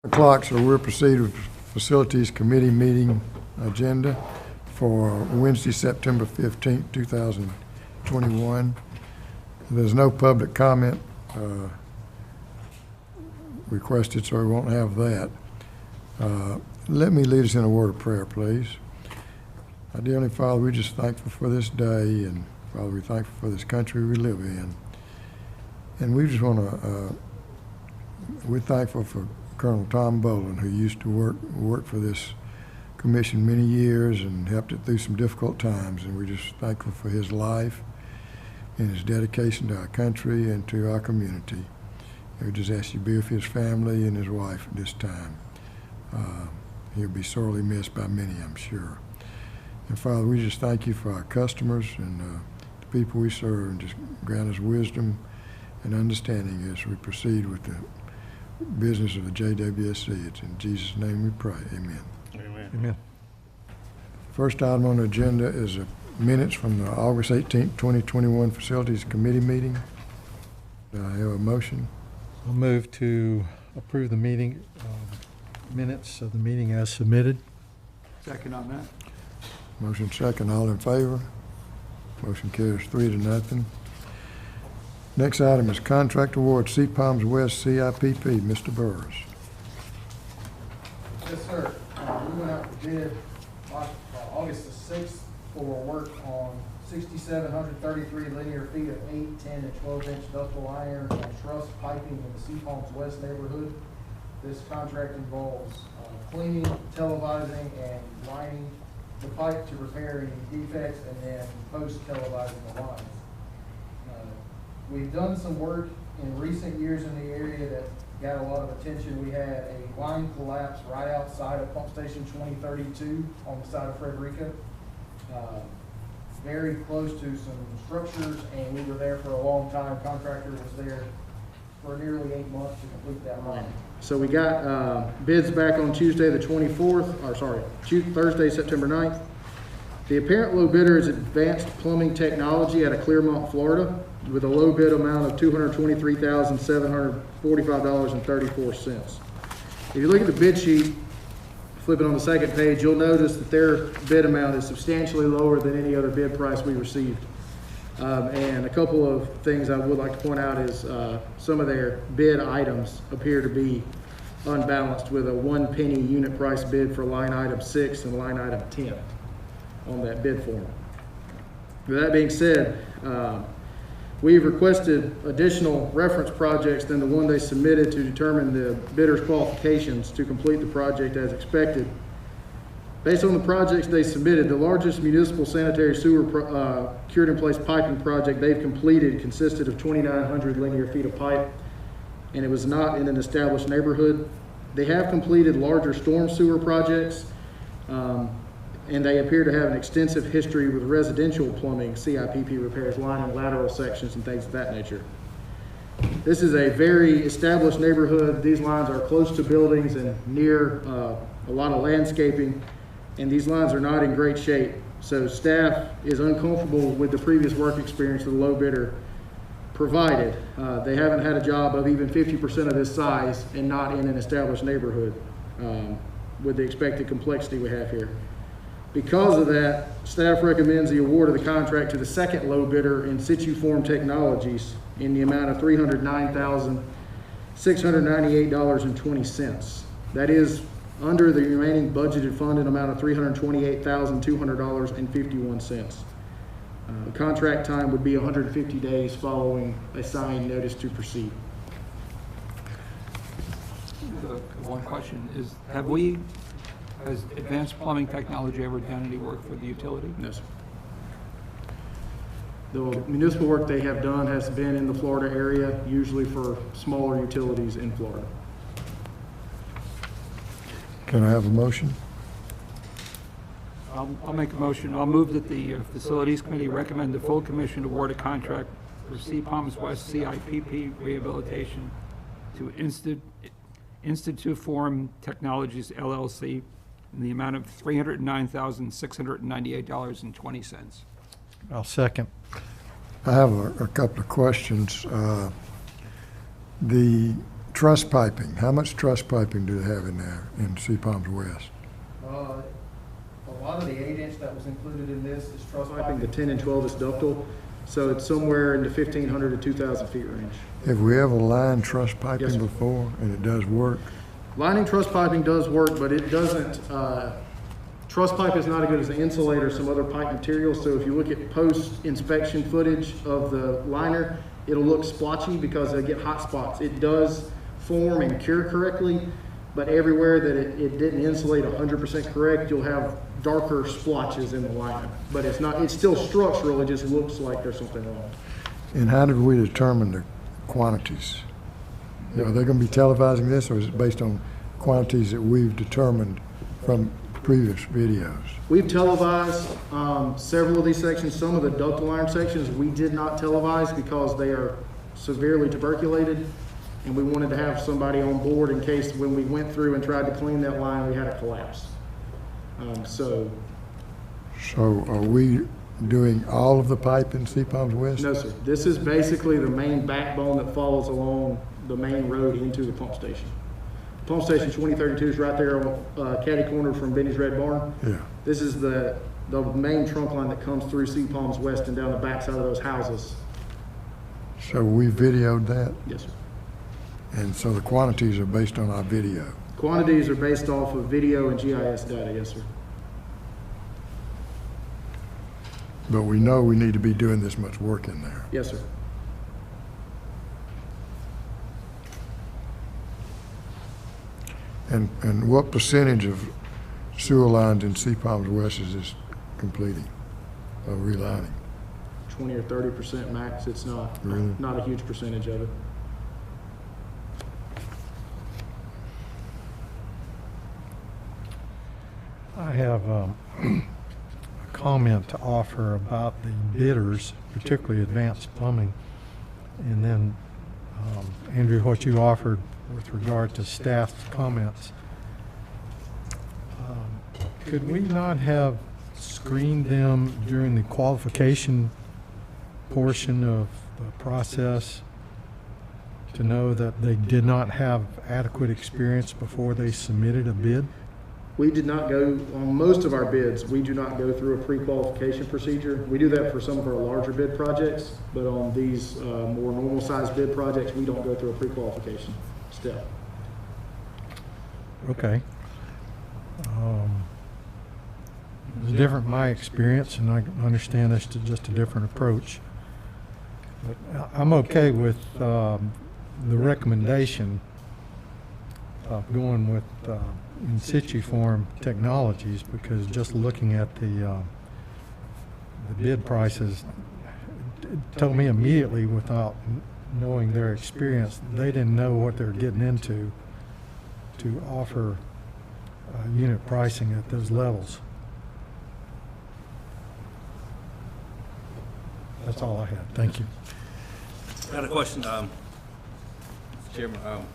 O'clock, so we'll proceed with Facilities Committee meeting agenda for Wednesday, September 15th, 2021. There's no public comment requested, so we won't have that. Let me lead us in a word of prayer, please. Our dear Heavenly Father, we're just thankful for this day, and Father, we're thankful for this country we live in. And we just want to, we're thankful for Colonel Tom Boland, who used to work for this commission many years and helped it through some difficult times. And we're just thankful for his life and his dedication to our country and to our community. And we just ask you to be with his family and his wife at this time. He'll be sorely missed by many, I'm sure. And Father, we just thank you for our customers and the people we serve, and just grant us wisdom and understanding as we proceed with the business of the JWSC. It's in Jesus' name we pray. Amen. Amen. Amen. First item on the agenda is the minutes from the August 18th, 2021 Facilities Committee meeting. Do I have a motion? I'll move to approve the meeting minutes of the meeting as submitted. Second on that. Motion second. All in favor? Motion carries 3-0. Next item is contract award, CPOMS West CIPP. Mr. Burris. Yes, sir. We went out for bid August the 6th for work on 6,733 linear feet of 8, 10, and 12-inch ductile iron and truss piping in the CPOMS West neighborhood. This contract involves cleaning, televising, and lining the pipe to repair any defects, and then post-televising the lines. We've done some work in recent years in the area that got a lot of attention. We had a line collapse right outside of pump station 2032 on the side of Frederica, very close to some structures, and we were there for a long time. Contractor was there for nearly 8 months to complete that line. So we got bids back on Tuesday the 24th, or sorry, Thursday, September 9th. The apparent low bidder is Advanced Plumbing Technology out of Clearmont, Florida, with a low bid amount of $223,745.34. If you look at the bid sheet, flipping on the second page, you'll notice that their bid amount is substantially lower than any other bid price we received. And a couple of things I would like to point out is some of their bid items appear to be unbalanced, with a 1 penny unit price bid for line item 6 and line item 10 on that bid form. With that being said, we've requested additional reference projects than the one they submitted to determine the bidder's qualifications to complete the project as expected. Based on the projects they submitted, the largest municipal sanitary sewer cured-in-place piping project they've completed consisted of 2,900 linear feet of pipe, and it was not in an established neighborhood. They have completed larger storm sewer projects, and they appear to have an extensive history with residential plumbing, CIPP repairs, line and lateral sections, and things of that nature. This is a very established neighborhood. These lines are close to buildings and near a lot of landscaping, and these lines are not in great shape. So staff is uncomfortable with the previous work experience the low bidder provided. They haven't had a job of even 50% of this size and not in an established neighborhood with the expected complexity we have here. Because of that, staff recommends the award of the contract to the second low bidder, In Situ Form Technologies, in the amount of $309,698.20. That is under the remaining budgeted funded amount of $328,200.51. The contract time would be 150 days following a signed notice to proceed. One question is, has Advanced Plumbing Technology ever done any work for the utility? No, sir. The municipal work they have done has been in the Florida area, usually for smaller utilities in Florida. Can I have a motion? I'll make a motion. I'll move that the Facilities Committee recommend the full commission award a contract for CPOMS West CIPP rehabilitation to Institute Form Technologies LLC in the amount of $309,698.20. I'll second. I have a couple of questions. The Truss piping, how much truss piping do they have in there in Sea Palms West? A lot of the 8-inch that was included in this is truss Piping, the piping. 10 and 12 is ductile, so it's somewhere in the 1,500 to 2,000 feet range. Have we ever lined truss piping Yes, sir. before, and it does work? Lining truss piping does work, but it doesn't, truss pipe is not as good as the insulator, some other pipe materials, so if you look at post-inspection footage of the liner, it'll look splotchy because they get hot spots. It does form and cure correctly, but everywhere that it didn't insulate 100% correct, you'll have darker splotches in the liner. But it's not, it's still structural, it just looks like there's something wrong. And how did we determine the quantities? Are they gonna be televising this, or is it based on quantities that we've determined from previous videos? We've televised several of these sections. Some of the ductile iron sections we did not televise because they are severely tuberculated, and we wanted to have somebody on board in case when we went through and tried to clean that line, we had a collapse. So, So are we doing all of the pipe in Sea Palms West? no, sir. This is basically the main backbone that follows along the main road into the pump station. Pump station 2032 is right there on catty corner from Benny's Red Barn. Yeah. This is the main trunk line that comes through Sea Palms West and down the backside of those houses. So we videoed that, Yes, sir. and so the quantities are based on our video. Quantities are based off of video and GIS data, yes, sir. But we know we need to be doing this much work in there. Yes, sir. And what percentage of sewer lines in Sea Palms West is this completing, or relining? 20 or 30% max. It's not, Really? not a huge percentage of it. I have a comment to offer about the bidders, particularly Advanced Plumbing. And then, Andrew, what you offered with regard to staff's comments. Could we not have screened them during the qualification portion of the process to know that they did not have adequate experience before they submitted a bid? We did not go, on most of our bids, we do not go through a pre-qualification procedure. We do that for some of our larger bid projects, but on these more normal sized bid projects, we don't go through a pre-qualification step. Okay. It's different in my experience, and I understand that's just a different approach. But I'm okay with the recommendation of going with in situ form technologies, because just looking at the bid prices, it told me immediately, without knowing their experience, they didn't know what they're getting into to offer unit pricing at those levels. That's all I had. Thank you. I got a question, Mr. Chairman.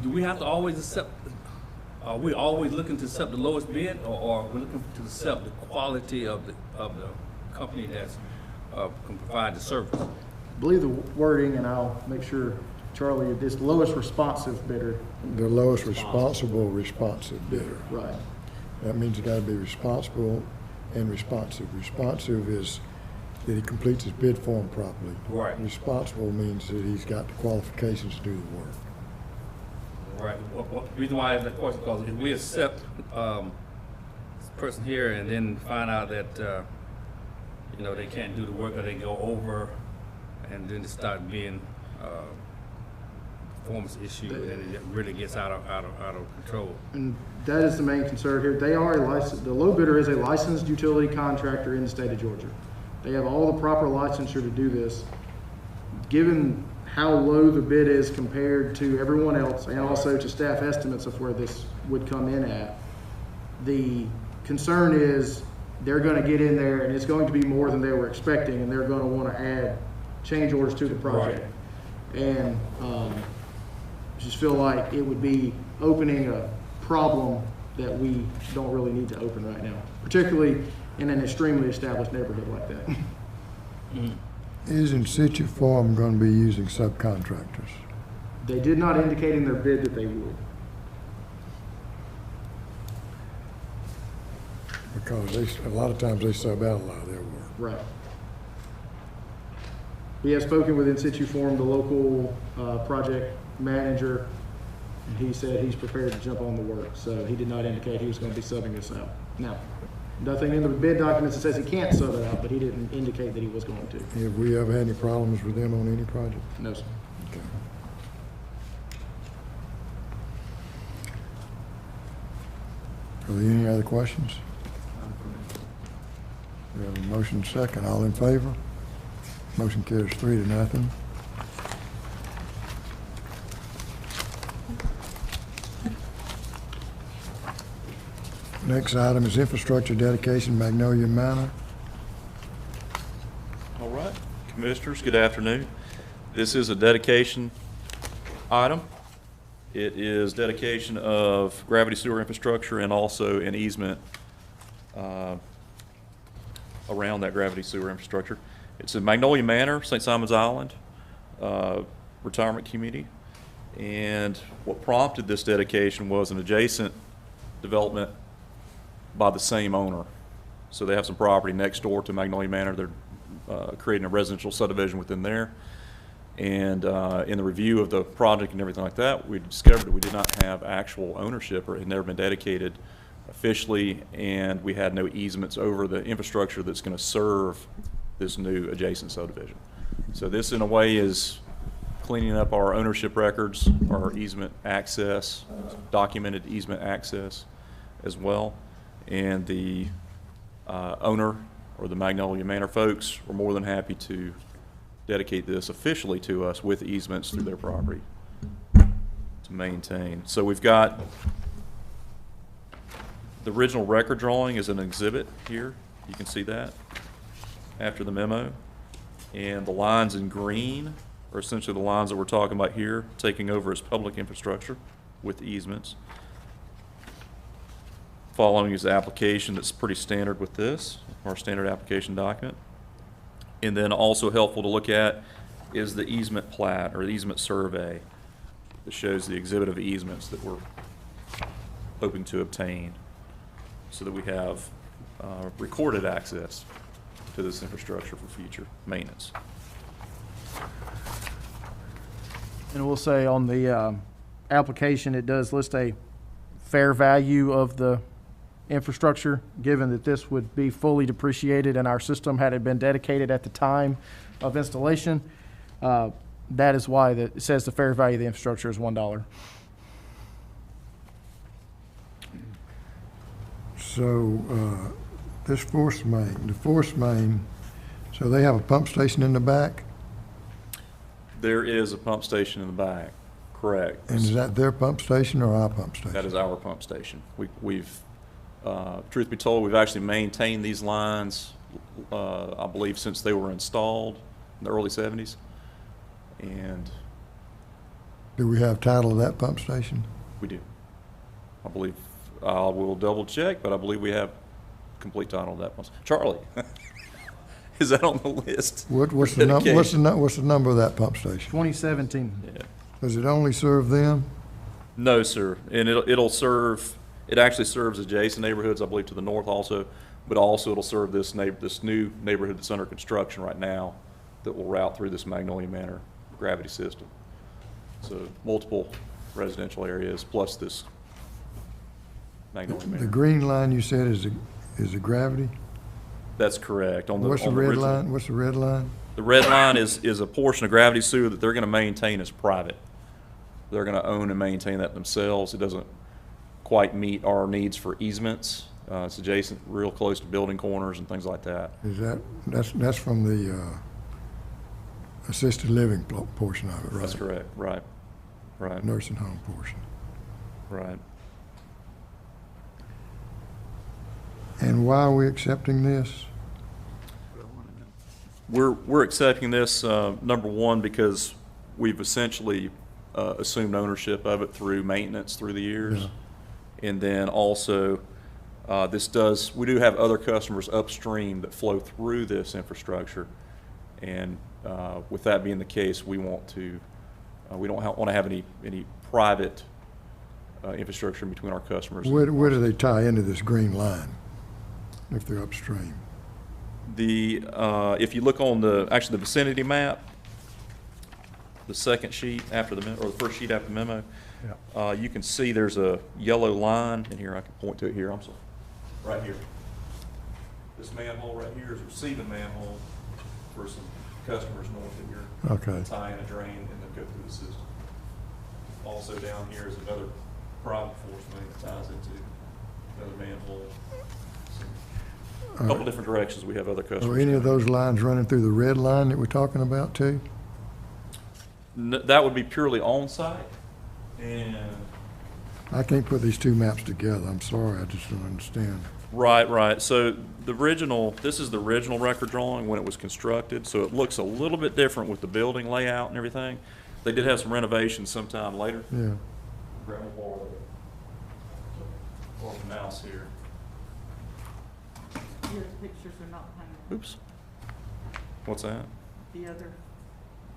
Do we have to always accept, are we always looking to accept the lowest bid, or are we looking to accept the quality of the company that's can provide the service? I believe the wording, and I'll make sure, Charlie, this lowest responsive bidder. The lowest responsive bidder. Right. That means you gotta be responsible and responsive. Responsive is that he completes his bid form properly. Right. Responsible means that he's got the qualifications to do the work. Right. The reason why I ask that question, because if we accept this person here and then find out that you know, they can't do the work, or they go over, and then it start being performance issue, and it really gets out of control. And that is the main concern here. They are a licensed, the low bidder is a licensed utility contractor in the state of Georgia. They have all the proper licensure to do this. Given how low the bid is compared to everyone else, and also to staff estimates of where this would come in at, the concern is they're gonna get in there and it's going to be more than they were expecting, and they're gonna wanna add change orders to the project. And just feel like it would be opening a problem that we don't really need to open right now, particularly in an extremely established neighborhood like that. Is in situ form gonna be using subcontractors? They did not indicate in their bid that they would. Because a lot of times they sub out a lot of their work. Right. He has spoken with In Situ Form, the local project manager, and he said he's prepared to jump on the work. So he did not indicate he was going to be subbing this out. Now, nothing in the bid documents that says he can't sub it out, but he didn't indicate that he was going to. Have we ever had any problems with them on any project? No, sir. Okay. Are there any other questions? We have a motion second. All in favor? Motion carries 3-0. Next item is infrastructure dedication, Magnolia Manor. All right, Commissioners, good afternoon. This is a dedication item. It is dedication of gravity sewer infrastructure and also an easement around that gravity sewer infrastructure. It's in Magnolia Manor, St. Simon's Island, retirement community. And what prompted this dedication was an adjacent development by the same owner. So they have some property next door to Magnolia Manor. They're creating a residential subdivision within there. And in the review of the project and everything like that, we discovered that we did not have actual ownership, or it had never been dedicated officially, and we had no easements over the infrastructure that's going to serve this new adjacent subdivision. So this, in a way, is cleaning up our ownership records, our easement access, documented easement access as well. And the owner, or the Magnolia Manor folks, were more than happy to dedicate this officially to us with easements through their property to maintain. So we've got the original record drawing is an exhibit here. You can see that after the memo. And the lines in green are essentially the lines that we're talking about here, taking over as public infrastructure with easements. Following is the application that's pretty standard with this, our standard application document. And then also helpful to look at is the easement plat or the easement survey that shows the exhibit of easements that we're hoping to obtain so that we have recorded access to this infrastructure for future maintenance. And we'll say on the application, it does list a fair value of the infrastructure, given that this would be fully depreciated in our system had it been dedicated at the time of installation. That is why it says the fair value of the infrastructure is $1. So this force main, so they have a pump station in the back? There is a pump station in the back, correct. And is that their pump station or our pump station? That is our pump station. We've truth be told, we've actually maintained these lines, I believe, since they were installed in the early 70s. And Do we have title of that pump station? we do. I believe, I will double check, but I believe we have complete title of that one. Charlie, is that on the list? What's the number of that pump station? 2017. Yeah. Does it only serve them? No, sir. And it'll serve, it actually serves adjacent neighborhoods, I believe, to the north also, but also it'll serve this new neighborhood that's under construction right now that will route through this Magnolia Manor gravity system. So multiple residential areas plus this Magnolia The Manor. green line you said is a gravity? That's correct. What's the red line? What's the red line? The red line is a portion of gravity sewer that they're going to maintain as private. They're going to own and maintain that themselves. It doesn't quite meet our needs for easements. It's adjacent, real close to building corners and things like that. That's from the assisted living portion of it, right? That's correct. Right. Right. Nursing home portion. Right. And why are we accepting this? We're accepting this, number one, because we've essentially assumed ownership of it through maintenance through the years. Yeah. And then also, we do have other customers upstream that flow through this infrastructure. And with that being the case, we want to We don't want to have any private infrastructure in between our customers. Where do they tie into this green line if they're upstream? If you look on the vicinity map, the second sheet after the memo, or the first sheet after the memo, you can see there's a yellow line, and here I can point to it here, I'm sorry, right here. This manhole right here is a receiving manhole for some customers north of here. Okay. Tie in a drain and then go through the system. Also down here is another private force main that ties into another manhole. A couple different directions we have other customers. Are any of those lines running through the red line that we're talking about too? That would be purely on-site, and I can't put these two maps together. I'm sorry, I just don't understand. right. So this is the original record drawing when it was constructed, so it looks a little bit different with the building layout and everything. They did have some renovations sometime later. Yeah. Grab a bar or a mouse here. Your pictures are not hanging. Oops. What's that? The other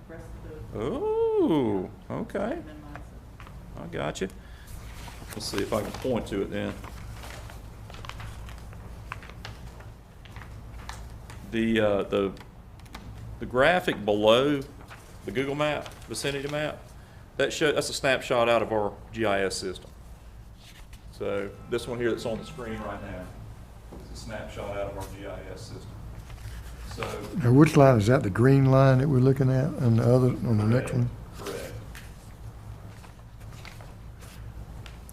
rest of the. Oh, okay. Than mine. I got you. Let's see if I can point to it then. The graphic below the Google map, vicinity map, that's a snapshot out of our GIS system. So this one here that's on the screen right now is a snapshot out of our GIS system. So. Now, which line is that? The green line that we're looking at on the other, on the next one? Correct.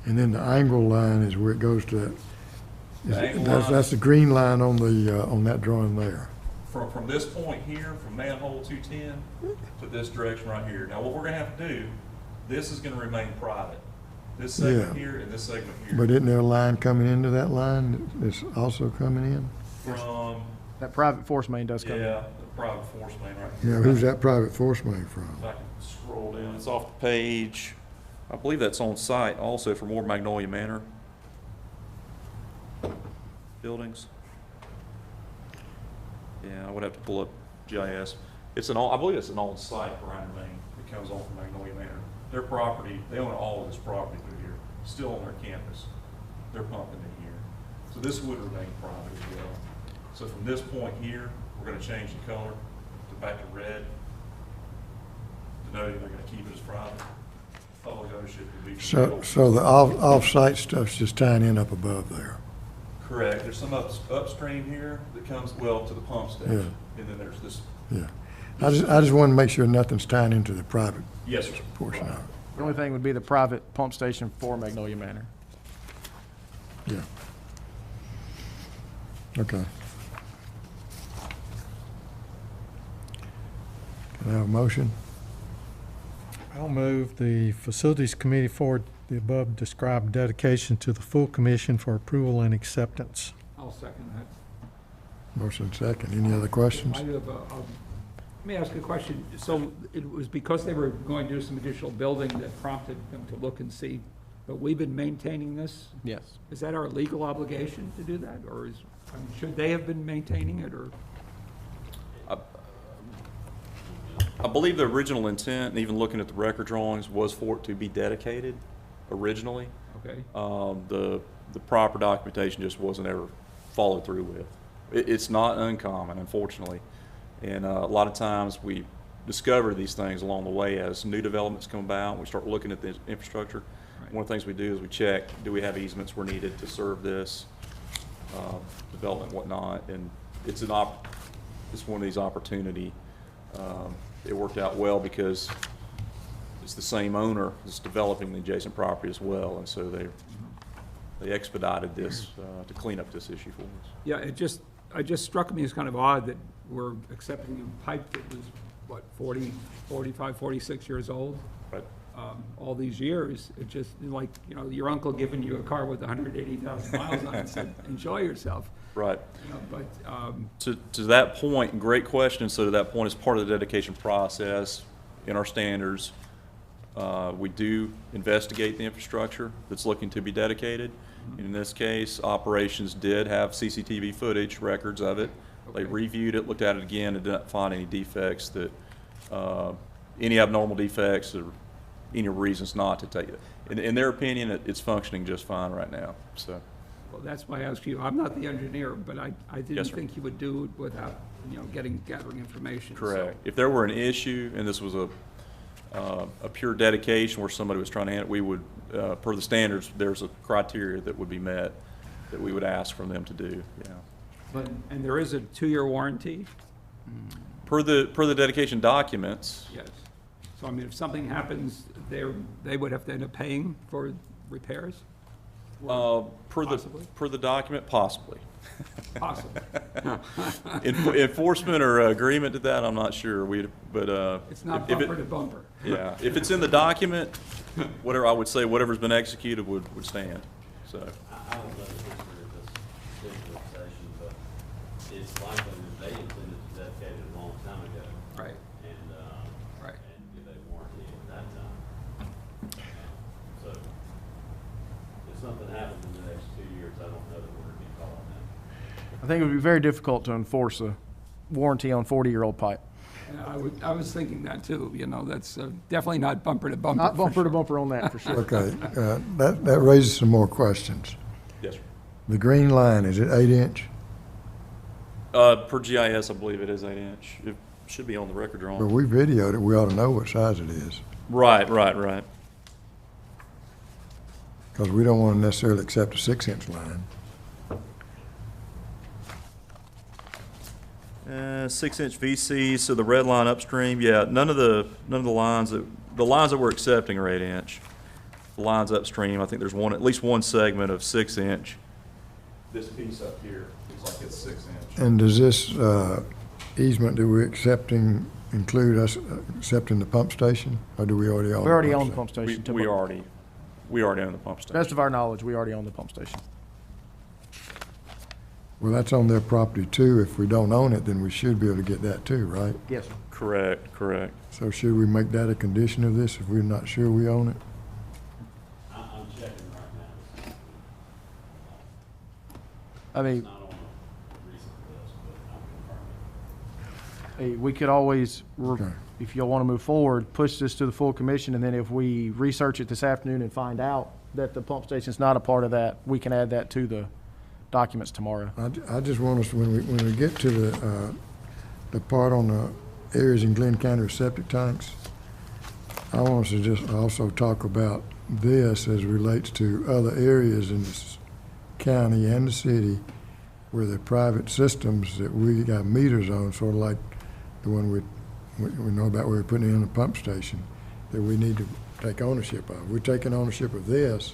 And then the angle line is where it goes to that. The angle line- That's the green line on the, on that drawing there. From this point here, from manhole 210 to this direction right here. Now, what we're gonna have to do, this is gonna remain private. This segment Yeah. here and this segment here. But isn't there a line coming into that line that's also coming in? From, That private force main does come in. yeah, the private force main right here. Yeah, who's that private force main from? If I can scroll down, it's off the page. I believe that's on site also for more Magnolia Manor buildings. Yeah, I would have to pull up GIS. I believe it's an on-site brine main that comes on from Magnolia Manor. Their property, they own all of this property through here, still on their campus. They're pumping in here. So this would remain private as well. So from this point here, we're gonna change the color to back to red, denoting they're gonna keep it as private. Public ownership would be. So the off-site stuff's just tying in up above there. Correct. There's some upstream here that comes, well, to the pump station. And then there's this. Yeah. I just want to make sure nothing's tying into the private Yes, sir. portion of it. The only thing would be the private pump station for Magnolia Manor. Yeah. Okay. Can I have a motion? I'll move the Facilities Committee forward the above described dedication to the full commission for approval and acceptance. I'll second that. Motion second. Any other questions? I have let me ask a question. So it was because they were going to do some additional building that prompted them to look and see, but we've been maintaining this? Yes. Is that our legal obligation to do that, or should they have been maintaining it, or? I believe the original intent, and even looking at the record drawings, was for it to be dedicated originally. Okay. The proper documentation just wasn't ever followed through with. It's not uncommon, unfortunately. And a lot of times we discover these things along the way as new developments come about. We start looking at the infrastructure. Right. One of the things we do is we check, do we have easements where needed to serve this development and whatnot. And it's one of these opportunity. It worked out well because it's the same owner that's developing the adjacent property as well, and so they expedited this to clean up this issue for us. Yeah, it just struck me as kind of odd that we're accepting a pipe that was, what, 40, 45, 46 years old? Right. All these years. It just, like, you know, your uncle giving you a car with 180,000 miles on it and said, enjoy yourself. Right. You know, but, To that point, great question. So to that point, as part of the dedication process in our standards, we do investigate the infrastructure that's looking to be dedicated. And in this case, operations did have CCTV footage, records of it. They reviewed it, looked at it again, and did not find any defects that, any abnormal defects or any reasons not to take it. In their opinion, it's functioning just fine right now, so. Well, that's why I asked you. I'm not the engineer, but I Yes, didn't sir. think you would do it without, gathering information. so- Correct. If there were an issue, and this was a pure dedication where somebody was trying to, we would, per the standards, there's a criteria that would be met that we would ask from them to do, yeah. But, and there is a 2-year warranty? Per the dedication documents, Yes. So, I mean, if something happens, they would have to end up paying for repairs? Possibly? per the document, possibly. Possibly. Enforcement or agreement to that, I'm not sure, but. It's not if it- bumper to bumper. Yeah, if it's in the document, whatever, I would say whatever's been executed would stand, so. I don't know the history of this particular station, but it's likely that they intended to dedicate it a long time ago. Right. And, Right. and give a warranty at that time. So if something happens in the next 2 years, I don't know that we're gonna be calling them. I think it would be very difficult to enforce a warranty on 40-year-old pipe. Yeah, I was thinking that too, that's definitely not bumper to bumper. Not for bumper to sure. bumper on that, for sure. Okay, that raises some more questions. Yes, sir. The green line, is it 8 inch? Per GIS, I believe it is 8 inch. It should be on the record But drawing. we videoed it, we ought to know what size it is. Right. Because we don't want to necessarily accept a 6-inch line. 6-inch VC, so the red line upstream, yeah, none of the lines that we're accepting are 8 inch. The lines upstream, I think there's at least one segment of 6-inch. This piece up here looks like it's 6 inch. And does this easement that we're accepting include us accepting the pump station? Or do we already own? We already own the pump station. We already own the pump To the station. best of our knowledge, we already own the pump station. Well, that's on their property too. If we don't own it, then we should be able to get that too, right? Yes, sir. Correct. So should we make that a condition of this if we're not sure we own it? I'm checking right now. I mean, It's not on a recent list, but I'm confirming. we could always, Okay. if y'all want to move forward, push this to the full commission, and then if we research it this afternoon and find out that the pump station's not a part of that, we can add that to the documents tomorrow. I just want us, when we get to the part on the areas in Glynn County with septic tanks, I want us to just also talk about this as relates to other areas in this county and the city where the private systems that we got meters on, sort of like the one we know about where we're putting in the pump station, that we need to take ownership of. We're taking ownership of this,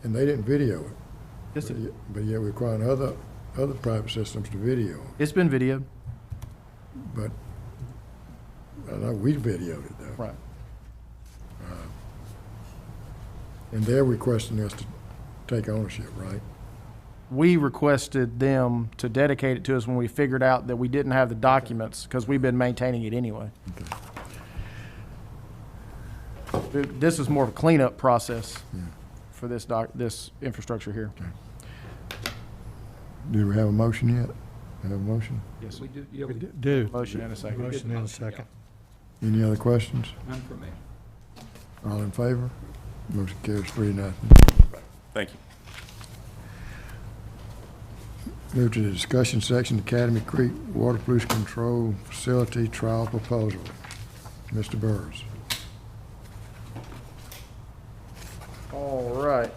and they didn't video it. Yes, sir. But yet we're requiring other private systems to video. It's been videoed. But I know we videoed it though. Right. And they're requesting us to take ownership, right? We requested them to dedicate it to us when we figured out that we didn't have the documents, because we've been maintaining it anyway. This is more of a cleanup process for this infrastructure here. Do we have a motion yet? Have a motion? Yes, We do, yeah, we do. Do. Motion and a second. Motion and a second. Any other questions? None for me. All in favor? Motion carries 3-0. Thank you. Move to the discussion section, Academy Creek Water Pollution Control Facility Trial Proposal. Mr. Burrs. All right.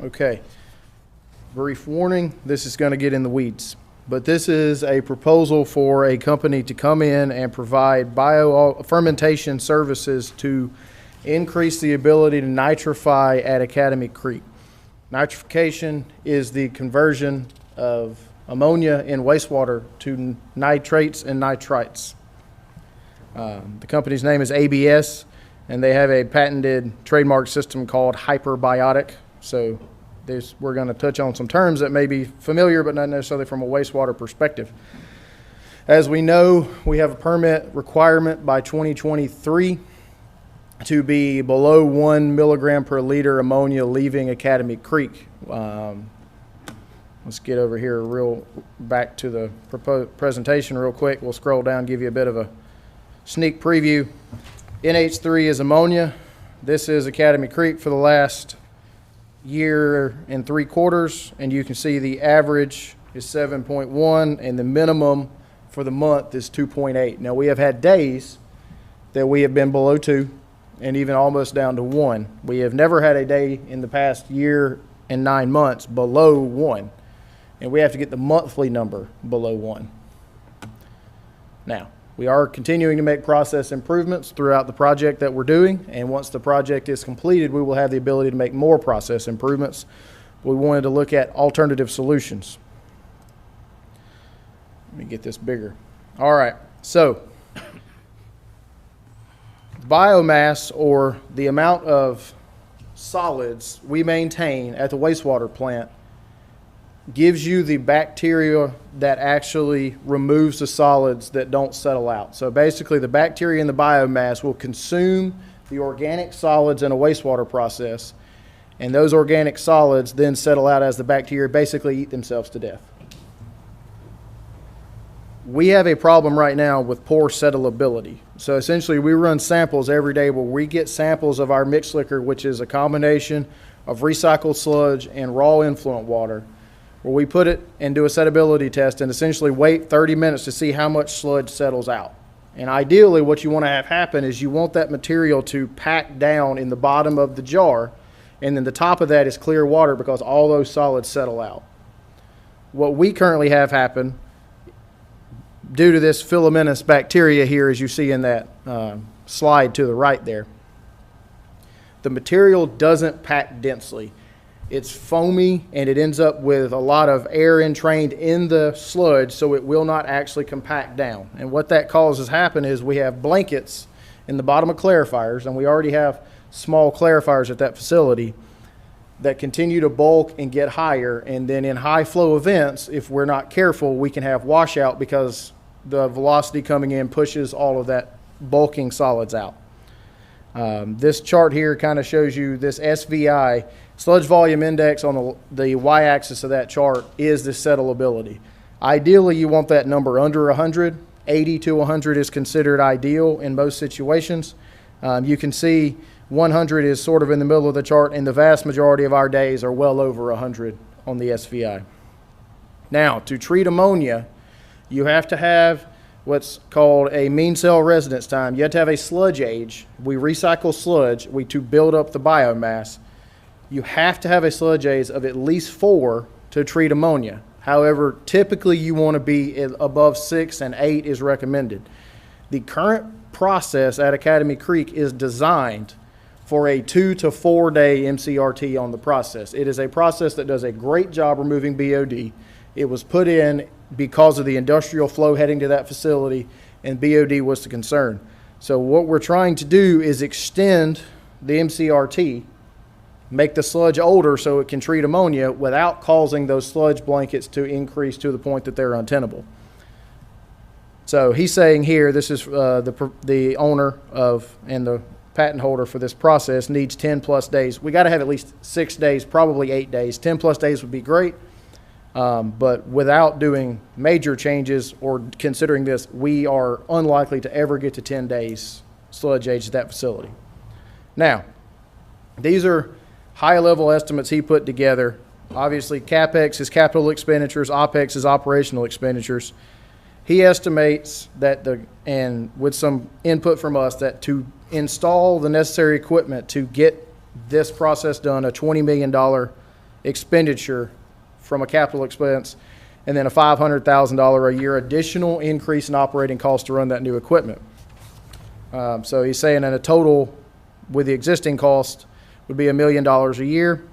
Okay. Brief warning, this is going to get in the weeds. But this is a proposal for a company to come in and provide fermentation services to increase the ability to nitrify at Academy Creek. Nitrification is the conversion of ammonia in wastewater to nitrates and nitrites. The company's name is ABS, and they have a patented trademark system called Hyperbiotic. So we're going to touch on some terms that may be familiar, but not necessarily from a wastewater perspective. As we know, we have a permit requirement by 2023 to be below 1 milligram per liter ammonia leaving Academy Creek. let's get over here back to the presentation real quick. We'll scroll down, give you a bit of a sneak preview. NH3 is ammonia. This is Academy Creek for the last year and 3/4, and you can see the average is 7.1 and the minimum for the month is 2.8. Now we have had days that we have been below 2 and even almost down to 1. We have never had a day in the past year and 9 months below 1, and we have to get the monthly number below 1. Now, we are continuing to make process improvements throughout the project that we're doing, and once the project is completed, we will have the ability to make more process improvements. We wanted to look at alternative solutions. Let me get this bigger. All right, so biomass, or the amount of solids we maintain at the wastewater plant, gives you the bacteria that actually removes the solids that don't settle out. So basically the bacteria in the biomass will consume the organic solids in a wastewater process, and those organic solids then settle out as the bacteria basically eat themselves to death. We have a problem right now with poor settleability. So essentially we run samples every day where we get samples of our mixed liquor, which is a combination of recycled sludge and raw influent water, where we put it and do a settability test and essentially wait 30 minutes to see how much sludge settles out. And ideally what you want to have happen is you want that material to pack down in the bottom of the jar, and then the top of that is clear water because all those solids settle out. What we currently have happen, due to this filamentous bacteria here, as you see in that slide to the right there, the material doesn't pack densely. It's foamy, and it ends up with a lot of air entrained in the sludge, so it will not actually compact down. And what that causes happen is we have blankets in the bottom of clarifiers, and we already have small clarifiers at that facility that continue to bulk and get higher. And then in high flow events, if we're not careful, we can have washout because the velocity coming in pushes all of that bulking solids out. This chart here kind of shows you this SVI, sludge volume index, on the y-axis of that chart is the settleability. Ideally, you want that number under 100. 80 to 100 is considered ideal in most situations. You can see 100 is sort of in the middle of the chart, and the vast majority of our days are well over 100 on the SVI. Now, to treat ammonia, you have to have what's called a mean cell residence time. You have to have a sludge age. We recycle sludge to build up the biomass. You have to have a sludge age of at least 4 to treat ammonia. However, typically you want to be above 6, and 8 is recommended. The current process at Academy Creek is designed for a 2 to 4 day MCRT on the process. It is a process that does a great job removing BOD. It was put in because of the industrial flow heading to that facility, and BOD was the concern. So what we're trying to do is extend the MCRT, make the sludge older so it can treat ammonia without causing those sludge blankets to increase to the point that they're untenable. So he's saying here, this is the owner of and the patent holder for this process needs 10 plus days. We got to have at least 6 days, probably 8 days. 10 plus days would be great. But without doing major changes or considering this, we are unlikely to ever get to 10 days sludge age at that facility. Now, these are high-level estimates he put together. Obviously, CapEx is capital expenditures, OpEx is operational expenditures. He estimates that and with some input from us, that to install the necessary equipment to get this process done, a $20 million expenditure from a capital expense, and then a $500,000 a year additional increase in operating costs to run that new equipment. So he's saying in a total, with the existing cost, would be $1 million a year.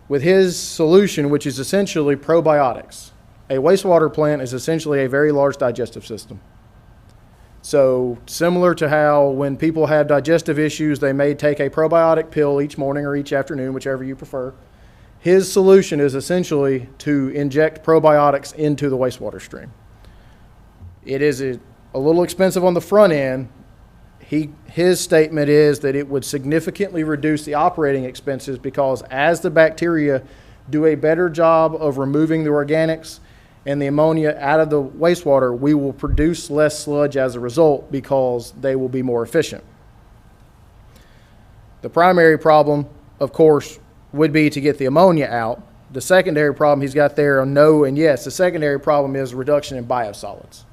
With his solution, which is essentially probiotics, a wastewater plant is essentially a very large digestive system. So similar to how when people have digestive issues, they may take a probiotic pill each morning or each afternoon, whichever you prefer. His solution is essentially to inject probiotics into the wastewater stream. It is a little expensive on the front end. His statement is that it would significantly reduce the operating expenses because as the bacteria do a better job of removing the organics and the ammonia out of the wastewater, we will produce less sludge as a result because they will be more efficient. The primary problem, of course, would be to get the ammonia out. The secondary problem he's got there are no and yes. The secondary problem is reduction in biosolids.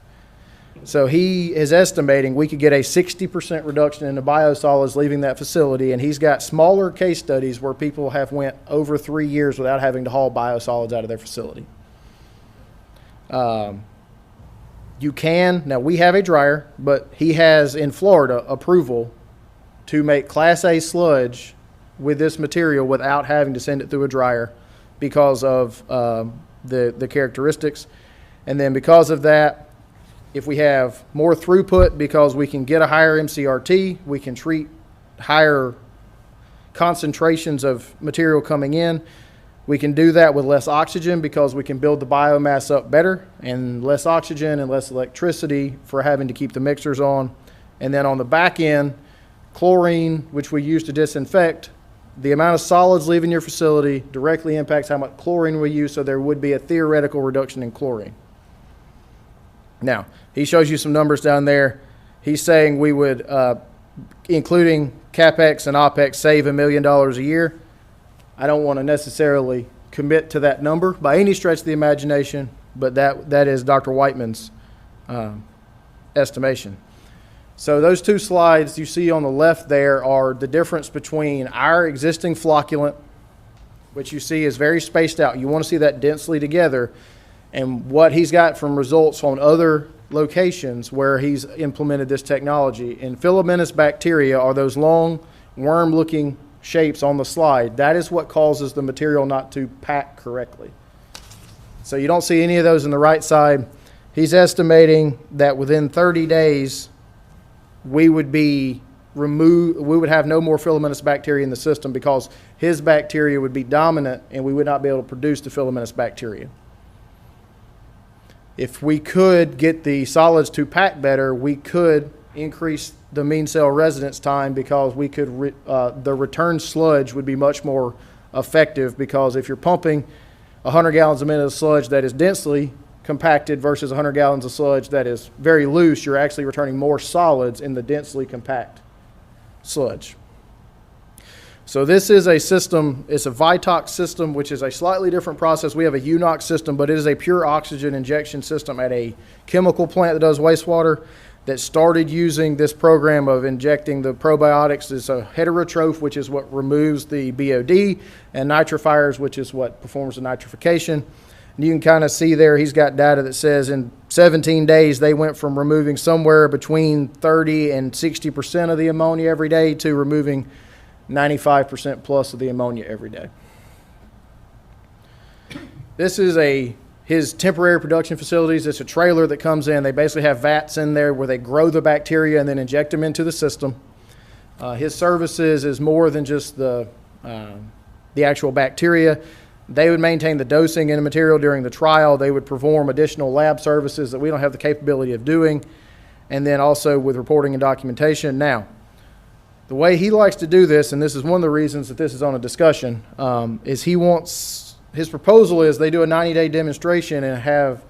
So he is estimating we could get a 60% reduction in the biosolids leaving that facility, and he's got smaller case studies where people have went over 3 years without having to haul biosolids out of their facility. You can, now we have a dryer, but he has in Florida approval to make Class A sludge with this material without having to send it through a dryer because of the characteristics. And then because of that, if we have more throughput because we can get a higher MCRT, we can treat higher concentrations of material coming in. We can do that with less oxygen because we can build the biomass up better, and less oxygen and less electricity for having to keep the mixers on. And then on the back end, chlorine, which we use to disinfect, the amount of solids leaving your facility directly impacts how much chlorine we use, so there would be a theoretical reduction in chlorine. Now, he shows you some numbers down there. He's saying we would, including CapEx and OpEx, save $1 million a year. I don't want to necessarily commit to that number by any stretch of the imagination, but that is Dr. Whiteman's estimation. So those two slides you see on the left there are the difference between our existing flocculant, which you see is very spaced out. You want to see that densely together, and what he's got from results on other locations where he's implemented this technology. And filamentous bacteria are those long worm-looking shapes on the slide. That is what causes the material not to pack correctly. So you don't see any of those on the right side. He's estimating that within 30 days, we would have no more filamentous bacteria in the system because his bacteria would be dominant and we would not be able to produce the filamentous bacteria. If we could get the solids to pack better, we could increase the mean cell residence time because we could the return sludge would be much more effective, because if you're pumping 100 gallons a minute of sludge that is densely compacted versus 100 gallons of sludge that is very loose, you're actually returning more solids in the densely compact sludge. So this is a system, it's a Vitox system, which is a slightly different process. We have a UNOx system, but it is a pure oxygen injection system at a chemical plant that does wastewater that started using this program of injecting the probiotics. It's a heterotroph, which is what removes the BOD, and nitrifiers, which is what performs the nitrification. And you can kind of see there, he's got data that says in 17 days, they went from removing somewhere between 30 and 60% of the ammonia every day to removing 95% plus of the ammonia every day. This is his temporary production facilities. It's a trailer that comes in. They basically have vats in there where they grow the bacteria and then inject them into the system. His services is more than just the actual bacteria. They would maintain the dosing in the material during the trial. They would perform additional lab services that we don't have the capability of doing, and then also with reporting and documentation. Now, the way he likes to do this, and this is one of the reasons that this is on a discussion, is his proposal is they do a 90-day demonstration and have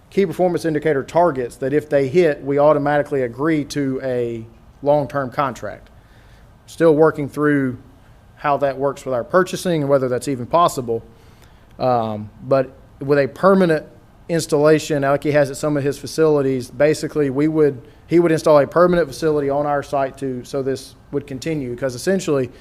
key performance indicator targets that if they hit, we automatically agree to a long-term contract. Still working through how that works with our purchasing and whether that's even possible. But with a permanent installation, like he has at some of his facilities, basically he would install a permanent facility on our site so this would continue, because essentially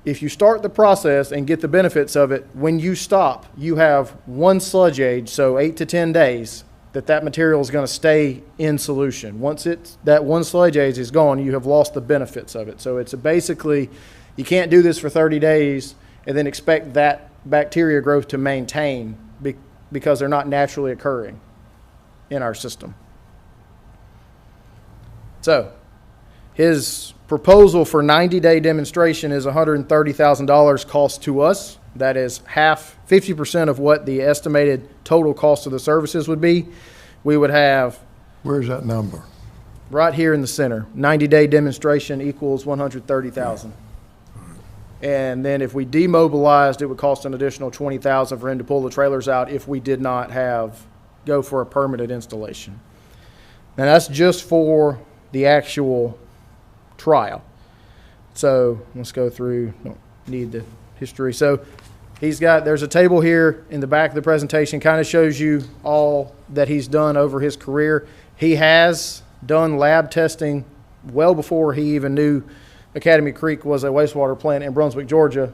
if you start the process and get the benefits of it, when you stop, you have one sludge age, so 8 to 10 days, that material is going to stay in solution. Once that one sludge age is gone, you have lost the benefits of it. So it's basically, you can't do this for 30 days and then expect that bacteria growth to maintain because they're not naturally occurring in our system. So his proposal for 90-day demonstration is $130,000 cost to us. That is 50% of what the estimated total cost of the services would be. We would have... Where's that number? Right here in the center. 90-day demonstration equals $130,000. And then if we demobilized, it would cost an additional $20,000 for him to pull the trailers out if we did not go for a permanent installation. Now that's just for the actual trial. So let's go through, don't need the history. So there's a table here in the back of the presentation, kind of shows you all that he's done over his career. He has done lab testing well before he even knew Academy Creek was a wastewater plant in Brunswick, Georgia.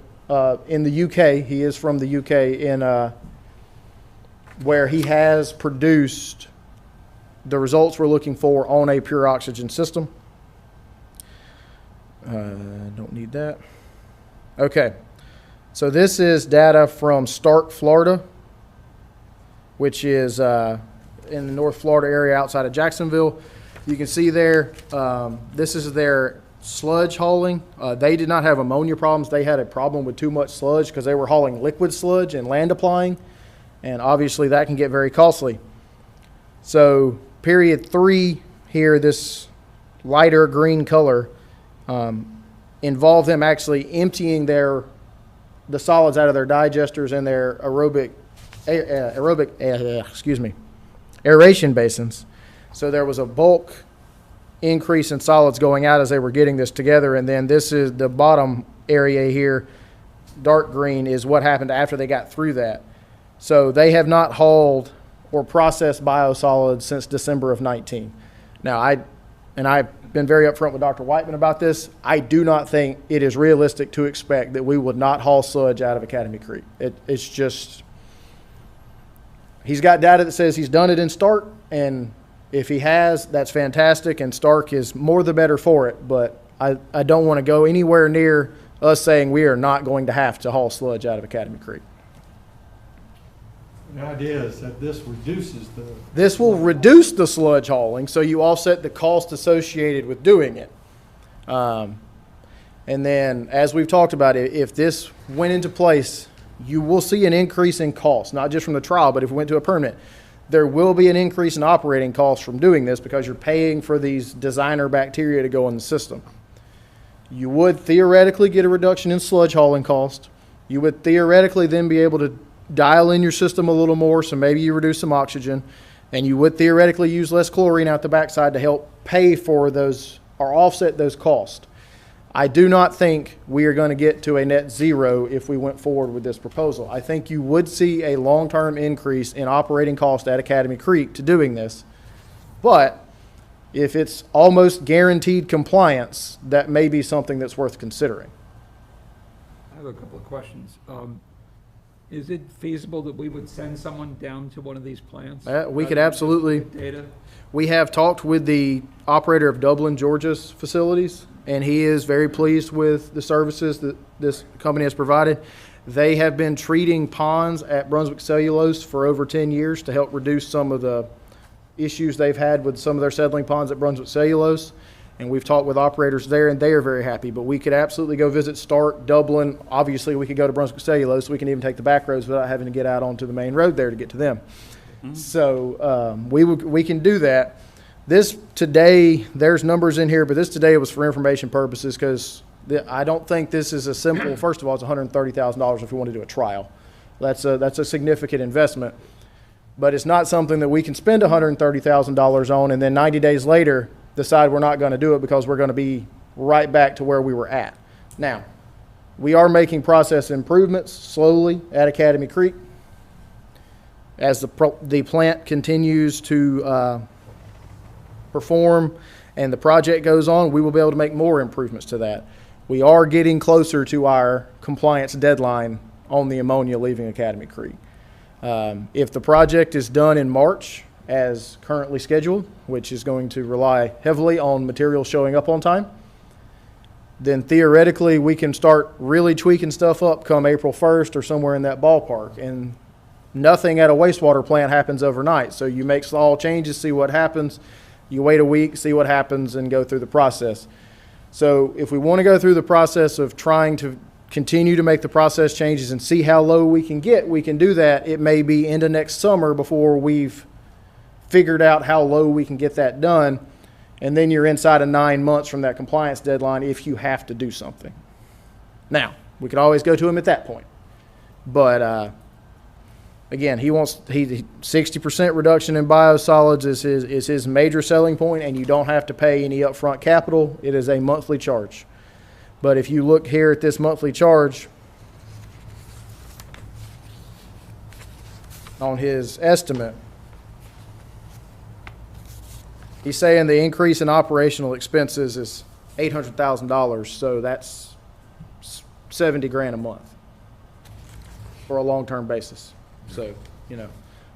In the UK, he is from the UK, where he has produced the results we're looking for on a pure oxygen system. Don't need that. Okay, so this is data from Stark, Florida, which is in the North Florida area outside of Jacksonville. You can see there, this is their sludge hauling. They did not have ammonia problems. They had a problem with too much sludge because they were hauling liquid sludge and land applying, and obviously that can get very costly. So period 3 here, this lighter green color, involved them actually emptying the solids out of their digesters and their aeration basins. So there was a bulk increase in solids going out as they were getting this together. And then this is the bottom area here, dark green, is what happened after they got through that. So they have not hauled or processed biosolids since December of 19. Now, I've been very upfront with Dr. Whiteman about this. I do not think it is realistic to expect that we would not haul sludge out of Academy Creek. It's just, he's got data that says he's done it in Stark, and if he has, that's fantastic, and Stark is more the better for it, but I don't want to go anywhere near us saying we are not going to have to haul sludge out of Academy Creek. The idea is that this reduces the... This will reduce the sludge hauling, so you offset the cost associated with doing it. And then, as we've talked about, if this went into place, you will see an increase in cost, not just from the trial, but if we went to a permanent. There will be an increase in operating costs from doing this because you're paying for these designer bacteria to go in the system. You would theoretically get a reduction in sludge hauling cost. You would theoretically then be able to dial in your system a little more, so maybe you reduce some oxygen, and you would theoretically use less chlorine out the backside to help pay for those or offset those costs. I do not think we are going to get to a net zero if we went forward with this proposal. I think you would see a long-term increase in operating cost at Academy Creek to doing this, but if it's almost guaranteed compliance, that may be something that's worth considering. I have a couple of questions. Is it feasible that we would send someone down to one of these plants? We could absolutely. Data? We have talked with the operator of Dublin, Georgia's facilities, and he is very pleased with the services that this company has provided. They have been treating ponds at Brunswick Cellulose for over 10 years to help reduce some of the issues they've had with some of their settling ponds at Brunswick Cellulose. And we've talked with operators there, and they are very happy. But we could absolutely go visit Stark, Dublin. Obviously, we could go to Brunswick Cellulose. We can even take the back roads without having to get out onto the main road there to get to them. Mm-hmm. So we can do that. This today, there's numbers in here, but this today was for information purposes because I don't think this is a simple. First of all, it's $130,000 if we want to do a trial. That's a significant investment. But it's not something that we can spend $130,000 on and then 90 days later decide we're not going to do it because we're going to be right back to where we were at. Now, we are making process improvements slowly at Academy Creek. As the plant continues to perform and the project goes on, we will be able to make more improvements to that. We are getting closer to our compliance deadline on the ammonia leaving Academy Creek. If the project is done in March, as currently scheduled, which is going to rely heavily on material showing up on time, then theoretically we can start really tweaking stuff up come April 1st or somewhere in that ballpark. And nothing at a wastewater plant happens overnight. So you make small changes, see what happens. You wait a week, see what happens, and go through the process. So if we want to go through the process of trying to continue to make the process changes and see how low we can get, we can do that. It may be into next summer before we've figured out how low we can get that done, and then you're inside of 9 months from that compliance deadline if you have to do something. Now, We could always go to him at that point. But again, he 60% reduction in biosolids is his major selling point, and you don't have to pay any upfront capital. It is a monthly charge. But if you look here at this monthly charge on his estimate, he's saying the increase in operational expenses is $800,000, so that's $70,000 a month for a long-term basis. So, you know,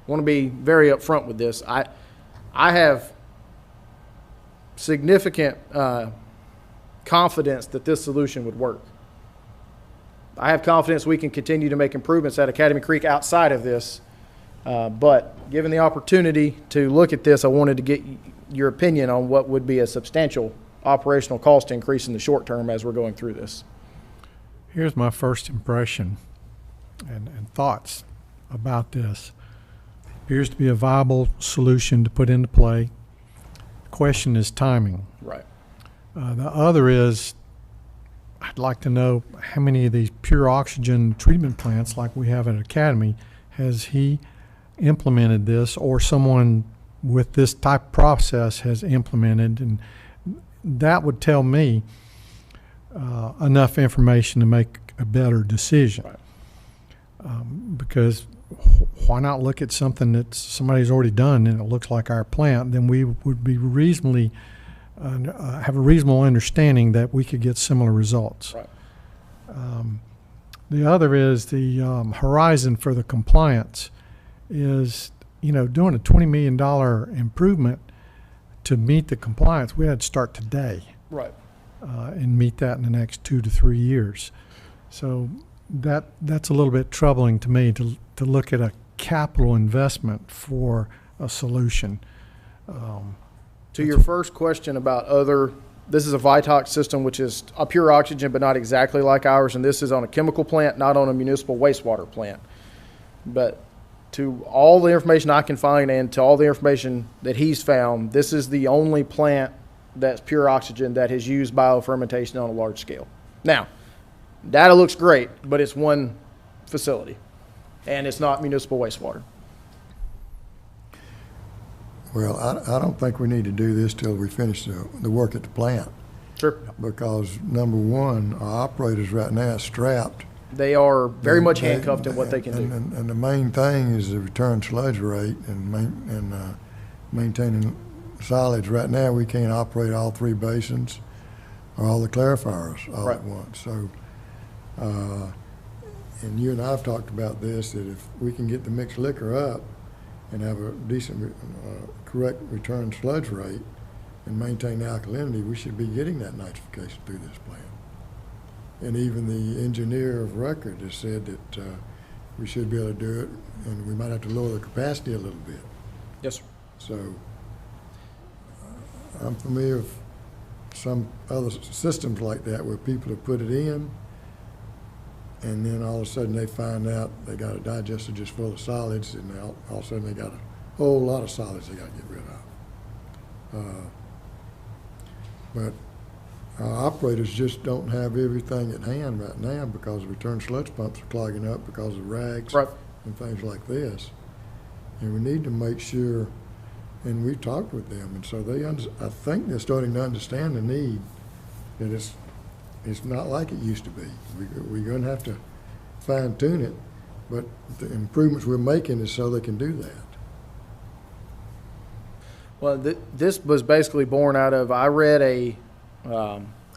want to be very upfront with this. I have significant confidence that this solution would work. I have confidence we can continue to make improvements at Academy Creek outside of this, but given the opportunity to look at this, I wanted to get your opinion on what would be a substantial operational cost increase in the short term as we're going through this. Here's my first impression and thoughts about this. Appears to be a viable solution to put into play. The question is timing. Right. The other is, I'd like to know how many of these pure oxygen treatment plants like we have at Academy has he implemented this, or someone with this type of process has implemented, and that would tell me enough information to make a better decision. Right. Because why not look at something that somebody's already done and it looks like our plant? Then we would be reasonably have a reasonable understanding that we could get similar results. Right. The other is the horizon for the compliance is, you know, doing a $20 million improvement to meet the compliance. We had to start today. Right. And meet that in the next 2 to 3 years. So that's a little bit troubling to me to look at a capital investment for a solution. To your first question about this is a Vitox system, which is a pure oxygen, but not exactly like ours, and this is on a chemical plant, not on a municipal wastewater plant. But to all the information I can find and to all the information that he's found, this is the only plant that's pure oxygen that has used biofermentation on a large scale. Now, data looks great, but it's one facility, and it's not municipal wastewater. Well, I don't think we need to do this till we finish the work at the plant. Sure. Because number one, our operators right now are strapped. They are very much handcuffed in what they can do. And the main thing is the return sludge rate and maintaining solids. Right now, we can't operate all 3 basins or all the clarifiers all at once. So, and you and I have talked about this, that if we can get the mixed liquor up and have a decent, correct return sludge rate and maintain the alkalinity, we should be getting that nitrification through this plant. And even the engineer of record has said that we should be able to do it, and we might have to lower the capacity a little bit. Yes, sir. So I'm familiar with some other systems like that where people have put it in, and then all of a sudden they find out they got a digester just full of solids, and all of a sudden they got a whole lot of solids they got to get rid of. But our operators just don't have everything at hand right now because return sludge pumps are clogging up because of rags and things like this. And we need to make sure, and we talked with them, and so I think they're starting to understand the need, that it's not like it used to be. We're going to have to fine tune it, but the improvements we're making is so they can do that. Well, this was basically born out of, I read a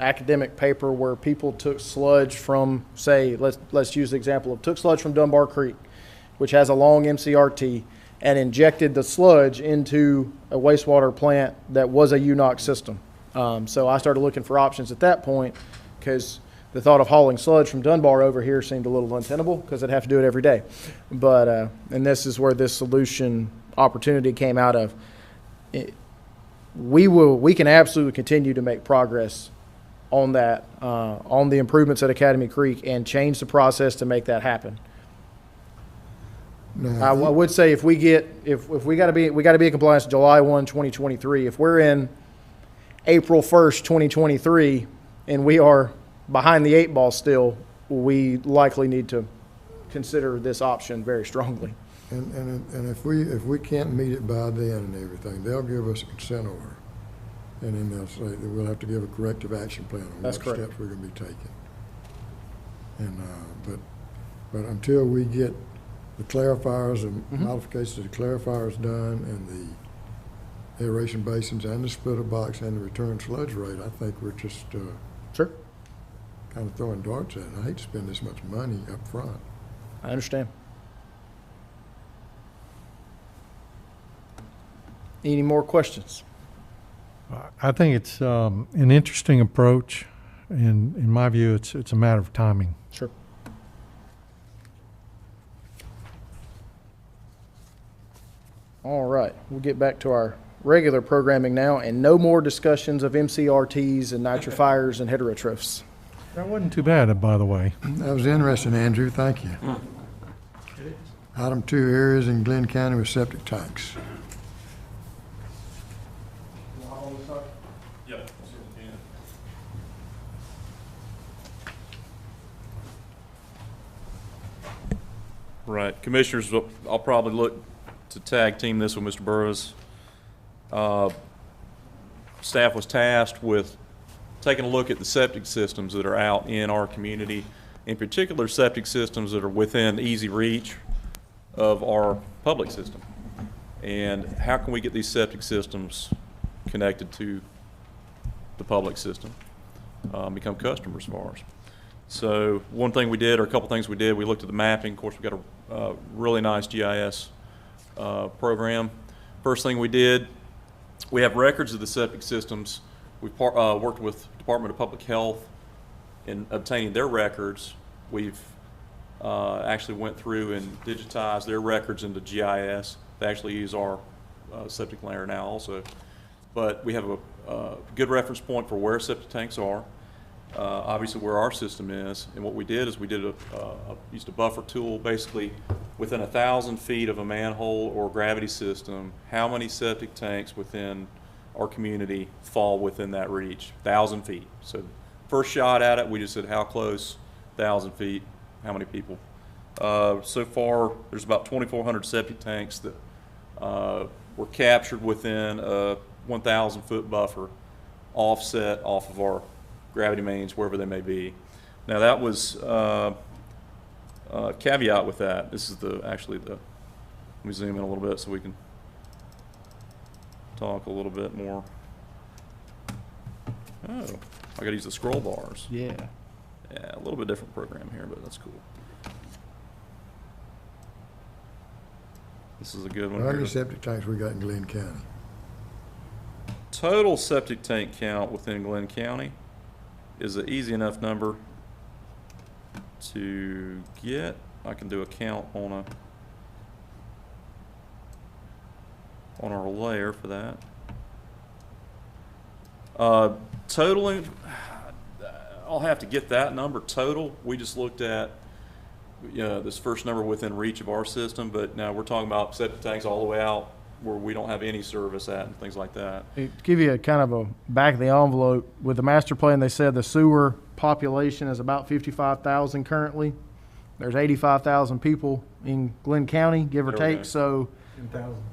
academic paper where people took sludge from, say, let's use the example of, took sludge from Dunbar Creek, which has a long MCRT, and injected the sludge into a wastewater plant that was a UNOx system. So I started looking for options at that point, because the thought of hauling sludge from Dunbar over here seemed a little untenable because I'd have to do it every day. But and this is where this solution opportunity came out of. We can absolutely continue to make progress on that, on the improvements at Academy Creek, and change the process to make that happen. Now, I would say if we got to be in compliance July 1, 2023. If we're in April 1st, 2023, and we are behind the 8 ball still, we likely need to consider this option very strongly. And if we can't meet it by then and everything, they'll give us a consent order. And then they'll say that we'll have to give a corrective action plan on That's what correct. steps we're gonna be taking. And, but until we get the clarifiers and modifications to the clarifiers done and the aeration basins and the splitter box and the return sludge rate, I think we're just, Sure. kind of throwing darts at it. I hate to spend this much money up front. I understand. Any more questions? I think it's an interesting approach, and in my view, it's a matter of timing. Sure. All right, we'll get back to our regular programming now, and no more discussions of MCRTs and nitrifiers and heterotrophs. That wasn't too bad, by the way. That was interesting, Andrew, thank you. Item 2, areas in Glynn County with septic tanks. Yep. Right, Commissioners, I'll probably look to tag team this with Mr. Burrows. Staff was tasked with taking a look at the septic systems that are out in our community, in particular septic systems that are within easy reach of our public system. And how can we get these septic systems connected to the public system, become customers of ours? So one thing we did, or a couple things we did, we looked at the mapping. Of course, we've got a really nice GIS program. First thing we did, we have records of the septic systems. We've worked with Department of Public Health in obtaining their records. We've actually went through and digitized their records into GIS. They actually use our septic layer now also. But we have a good reference point for where septic tanks are, obviously where our system is. And what we did is we did used a buffer tool, basically within 1,000 feet of a manhole or gravity system, how many septic tanks within our community fall within that reach, 1,000 feet. So first shot at it, we just said how close, 1,000 feet, how many people. So far, there's about 2,400 septic tanks that were captured within a 1,000 foot buffer offset off of our gravity mains, wherever they may be. Now that was caveat with that. This is actually the, let me zoom in a little bit so we can talk a little bit more. Oh, I gotta use the scroll bars. Yeah. Yeah, a little bit different program here, but that's cool. This is a good one. How many here. septic tanks we got in Glynn County? Total septic tank count within Glynn County is an easy enough number to get. I can do a count on our layer for that. Totaling, I'll have to get that number total. We just looked at this first number within reach of our system, but now we're talking about septic tanks all the way out where we don't have any service at and things like that. To give you a kind of a back of the envelope, with the master plan, they said the sewer population is about 55,000 currently. There's 85,000 people in Glynn County, give or Okay. take, so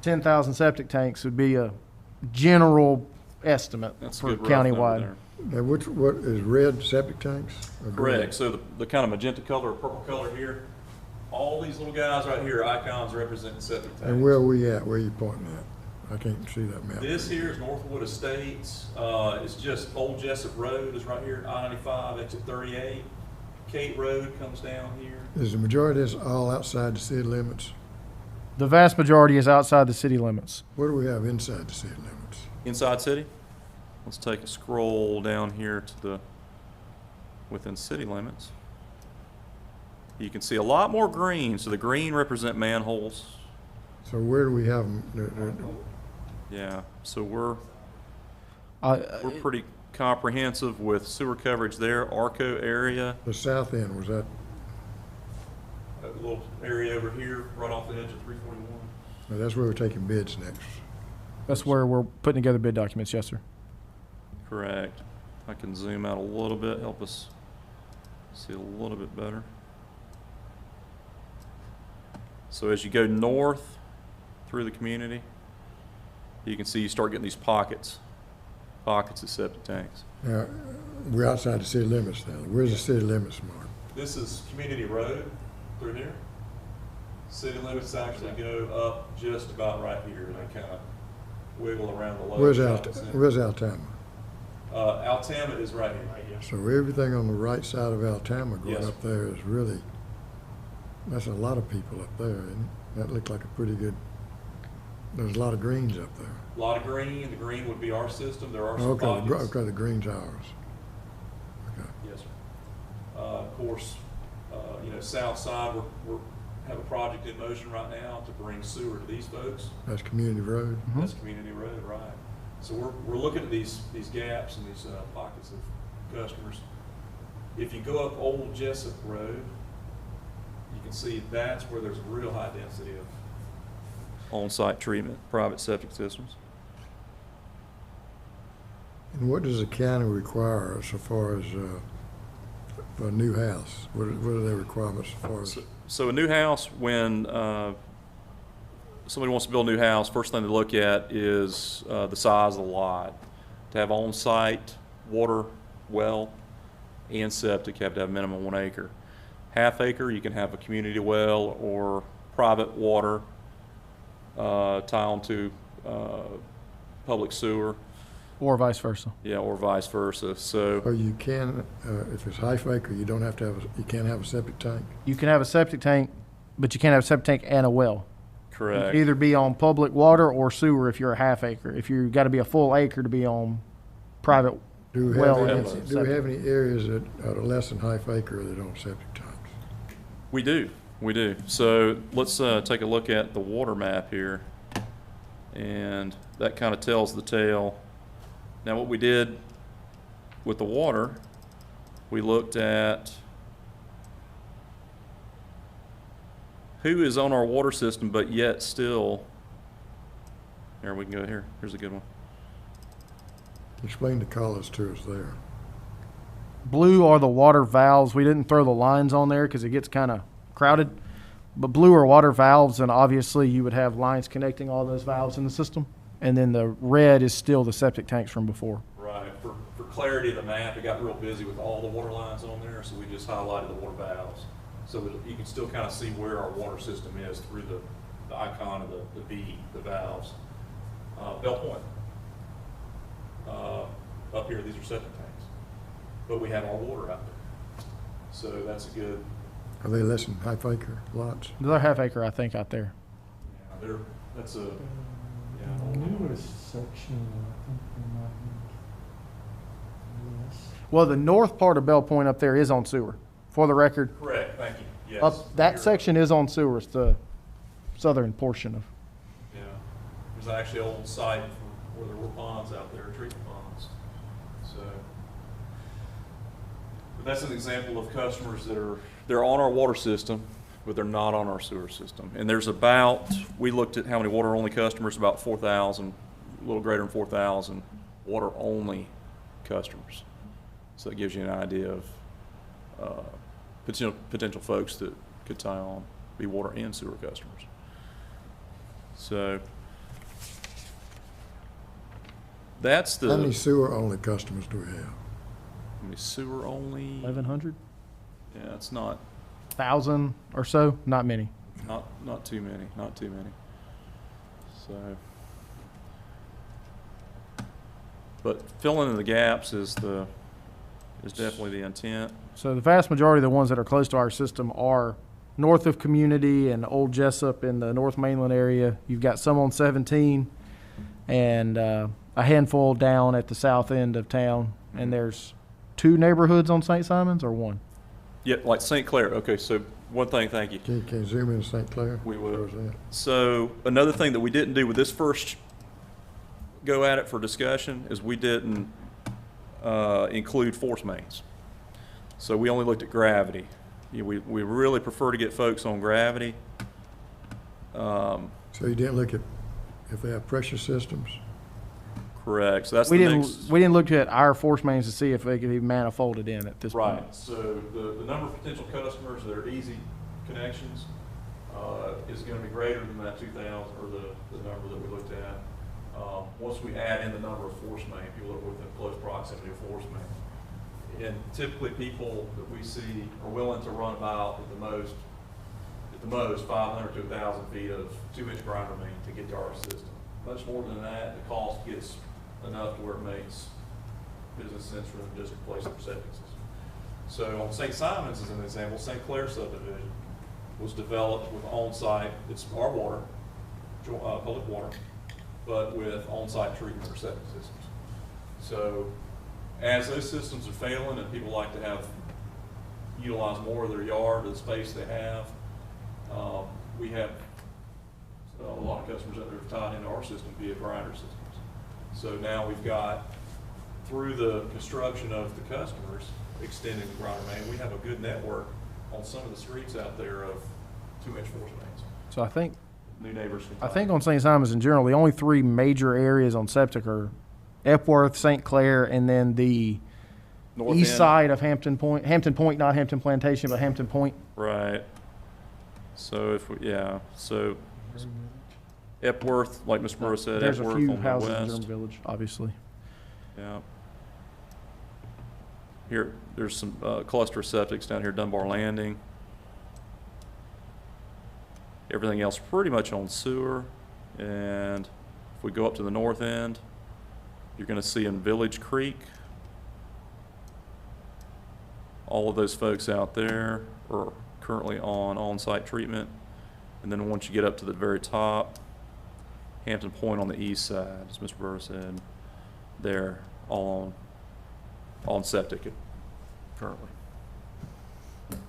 10,000 septic tanks would be a general estimate That's a for good rough number countywide. there. Now, what is red septic tanks? or green? Correct. So the kind of magenta color or purple color here, all these little guys right here, icons represent septic tanks. And where are we at? Where are you pointing at? I can't see that map. This here is Northwood Estates. It's just Old Jessup Road is right here, I-95, exit 38. Kate Road comes down here. Is the majority of this all outside the city limits? The vast majority is outside the city limits. What do we have inside the city limits? Inside city? Let's take a scroll down here to the within city limits. You can see a lot more green. So the green represent manholes. So where do we have them? Yeah. So we're Uh, pretty comprehensive with sewer coverage there. Arco area, The south end, was that, a little area over here, right off the edge of 341. that's where we're taking bids next. That's where we're putting together bid documents, yes, sir. Correct. I can zoom out a little bit, help us See a little bit better. So as you go north through the community, you can see you start getting these pockets of septic tanks. Now, we're outside the city limits now. Where's the city limits, Mark? This is Community Road through here. City limits actually go up just about right here. They kind of wiggle around the low. Where's shopping center. Where's Altama? Altama is right here. So everything on the right side of Altama going Yes. up there is really, that's a lot of people up there, isn't it? That looked like a pretty good, there's a lot of greens up there. A lot of green. The green would be our system. There are some Okay, pockets. okay, the green's ours. Okay. Yes, sir. Of course, south side, we're have a project in motion right now to bring sewer to these folks. That's Community Road. That's Community Road, right. So we're looking at these gaps and these pockets of customers. If you go up Old Jessup Road, you can see that's where there's a real high density of on-site treatment, private septic systems. And what does the county require so far as, for a new house? What are their requirements as far as? So a new house, when somebody wants to build a new house, first thing to look at is the size of the lot. To have on-site water, well, and septic, you have to have minimum 1 acre. Half acre, you can have a community well or private water tie onto public sewer. Or vice versa. Yeah, or vice versa. So Or you can, if it's half acre, you don't have to have, you can't have a septic tank? You can have a septic tank, but you can't have a septic tank and a well. You correct. can either be on public water or sewer if you're a half acre. If you've got to be a full acre to be on private Do we well have and any, do we septic. have any areas that are less than half acre that don't septic tanks? We do. So let's take a look at the water map here. And that kind of tells the tale. Now what we did with the water, we looked at who is on our water system but yet still, here we can go here, here's a good one. Explain the colors to us there. Blue are the water valves. We didn't throw the lines on there because it gets kind of crowded. But blue are water valves, and obviously you would have lines connecting all those valves in the system. And then the red is still the septic tanks from before. Right, for clarity of the map, it got real busy with all the water lines on there, so we just highlighted the water valves. So that you can still kind of see where our water system is through the icon of the V, the valves. Bell Point. Up here, these are septic tanks. But we have our water out there. So that's a good, Are they less than half acre lots? They're half acre, I think, out there. that's a, Newest section, I think there might be less. Well, the north part of Bell Point up there is on sewer. For the record, correct, thank you, yes. up that section is on sewer. It's the southern portion of. Yeah, there's actually an old site where there were ponds out there, treatment ponds. So, but that's an example of customers that they're on our water system, but they're not on our sewer system. And there's about, we looked at how many water-only customers, about 4,000, a little greater than 4,000 water-only customers. So that gives you an idea of potential folks that could tie on, be water and sewer customers. So that's the. How many sewer-only customers do we have? How many sewer-only? 1,100, Yeah, it's not 1,000 or so. Not many. not too many, So, but filling in the gaps is definitely the intent. So the vast majority of the ones that are close to our system are north of Community and Old Jessup in the North Mainland area. You've got some on 17 and a handful down at the south end of town. And there's 2 neighborhoods on St. Simon's or 1? Yeah, like St. Clair. Okay, so one thing, thank you. Can you zoom in St. Clair? We will. Where's that? So another thing that we didn't do with this first go at it for discussion is we didn't include force mains. So we only looked at gravity. We really prefer to get folks on gravity. So you didn't look at if they have pressure systems? Correct. So that's We the didn't, next. we didn't look at our force mains to see if they could even manifold it in at this point. Right, so the number of potential customers that are easy connections is gonna be greater than that 2,000, or the number that we looked at. Once we add in the number of force main, people that are within close proximity of force main. And typically, people that we see are willing to run about at the most 500 to 1,000 feet of 2-inch grinder main to get to our system. Much more than that, the cost gets enough to where it makes business sense for them to just replace their septic system. So on St. Simon's as an example, St. Clair subdivision was developed with on-site, it's our water, public water, but with on-site treatment for septic systems. So as those systems are failing and people like to utilize more of their yard or the space they have, we have a lot of customers that are tied into our system via grinder systems. So now we've got, through the construction of the customers, extending the grinder main, we have a good network on some of the streets out there of 2-inch force mains. So I think New neighbors can tie on St. Simon's in general, the only three major areas on septic are Epworth, St. Clair, and then the North east end. side of Hampton Point, not Hampton Plantation, but Hampton Point. Right. So so Epworth, like Ms. Burrow said, There's a Epworth few on the houses in west. Durham Village, obviously. Yeah. Here, there's some cluster septics down here, Dunbar Landing. Everything else pretty much on sewer. And if we go up to the north end, you're going to see in Village Creek, all of those folks out there are currently on-site treatment. And then once you get up to the very top, Hampton Point on the east side, as Mr. Burr said, they're all on septic currently.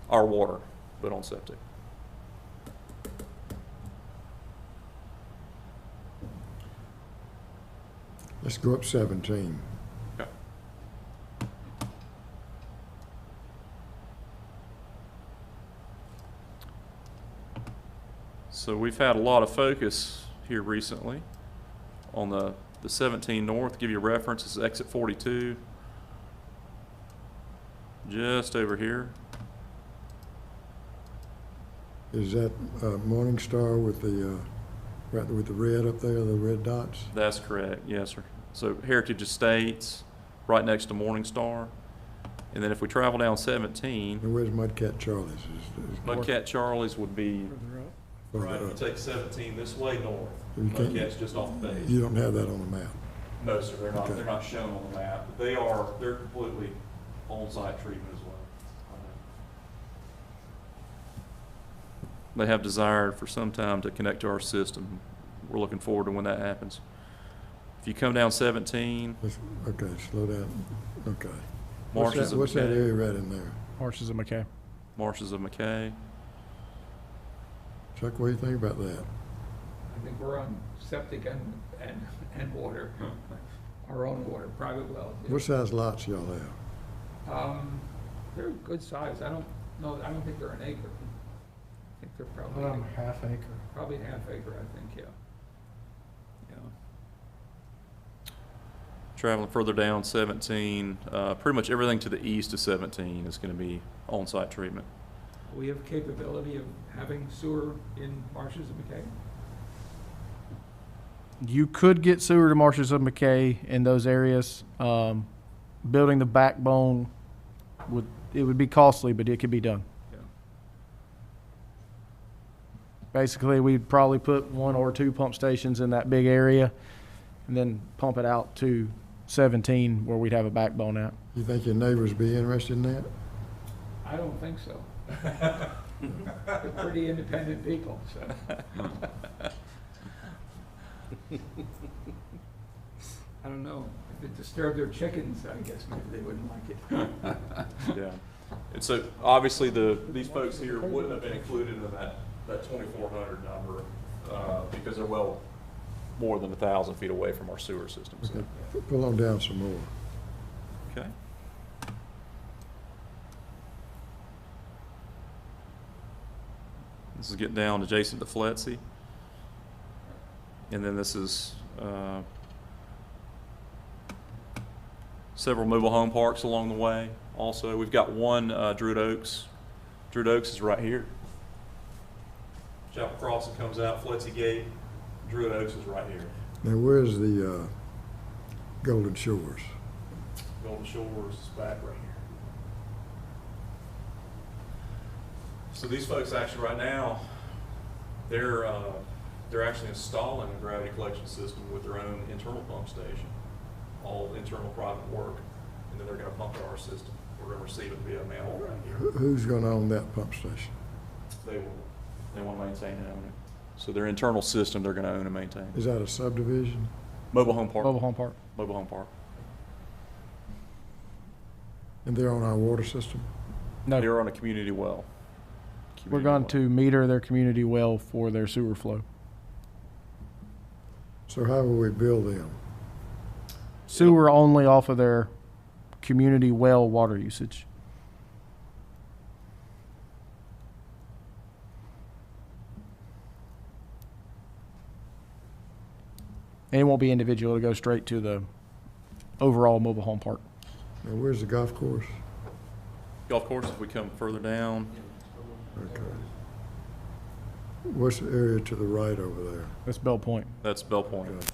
Our water, but on septic. Let's go up 17. Okay. So we've had a lot of focus here recently on the 17 North. To give you a reference, this is exit 42. Just over here. Is that Morningstar with the red up there, the red dots? That's correct, yes, sir. So Heritage Estates, right next to Morningstar. And then if we travel down 17, And where's Mudcat Charlie's? Mudcat Charlie's would be, Further right, if you up. take 17 this way north. You can't- Mudcat's just off the page. You don't have that on the map. No, sir, they're not, Okay. they're not shown on the map, but they're completely on-site treatment as well. They have desired for some time to connect to our system. We're looking forward to when that happens. If you come down 17, Okay, slow down. Okay. Marshes of What's that McKay. area right in there? Marshes of McKay. Marshes of McKay. Chuck, what do you think about that? I think we're on septic and water, our own water, private wells. yeah. What size lots y'all have? They're good size. I don't think they're an acre. I think they're probably, Half acre. probably an half acre, I think, yeah. Yeah. Traveling further down 17, pretty much everything to the east of 17 is going to be on-site treatment. We have capability of having sewer in Marshes of McKay? You could get sewer to Marshes of McKay in those areas. Building the backbone would be costly, but it could be done. Yeah. Basically, we'd probably put 1 or 2 pump stations in that big area and then pump it out to 17 where we'd have a backbone at. You think your neighbors be interested in that? I don't think so. They're pretty independent people, so. I don't know. If it disturbed their chickens, I guess maybe they wouldn't like it. Yeah. And so obviously these folks here wouldn't have been included in that 2,400 number because they're well more than 1,000 feet away from our sewer system. So. Okay, pull on down some more. Okay. This is getting down adjacent to Fletsy. And then this is several mobile home parks along the way. Also, we've got one Druid Oaks. Druid Oaks is right here. Chapel Crossing comes out, Fletsy Gate. Druid Oaks is right here. Now, where's the Golden Shores? Golden Shores is back right here. So these folks actually right now, they're actually installing a gravity collection system with their own internal pump station, all internal private work, and then they're going to pump to our system. We're going to receive it via manhole right here. Who's going to own that pump station? They will. They want to maintain and own it. So their internal system, they're going to own and maintain. Is that a subdivision? Mobile home park. Mobile home park. Mobile home park. And they're on our water system? No, They're on a community well. we're Community going well. to meter their community well for their sewer flow. So how will we bill them? Sewer only off of their community well water usage. And it won't be individual, it'll go straight to the overall mobile home park. Now, where's the golf course? Golf course, if we come further down, Okay. What's the area to the right over there? That's Bell Point. that's Bell Point. Okay.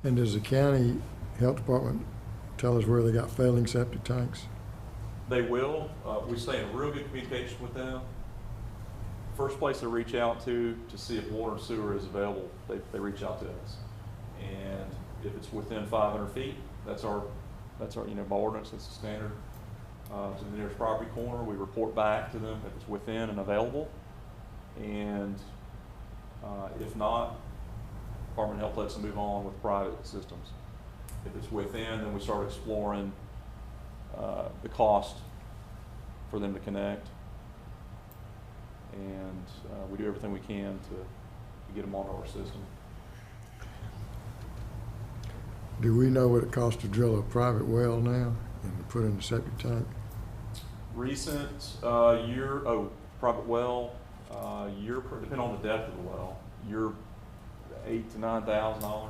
And does the county health department tell us where they got failing septic tanks? They will. We stay in real good communication with them. First place they reach out to see if water and sewer is available, they reach out to us. And if it's within 500 feet, that's our by ordinance, that's the standard. To the nearest property corner, we report back to them if it's within and available. And if not, Department of Health lets them move on with private systems. If it's within, then we start exploring the cost for them to connect. And we do everything we can to get them onto our system. Do we know what it costs to drill a private well now and to put in a septic tank? Recent private well, depending on the depth of the well, you're $8,000 to $9,000,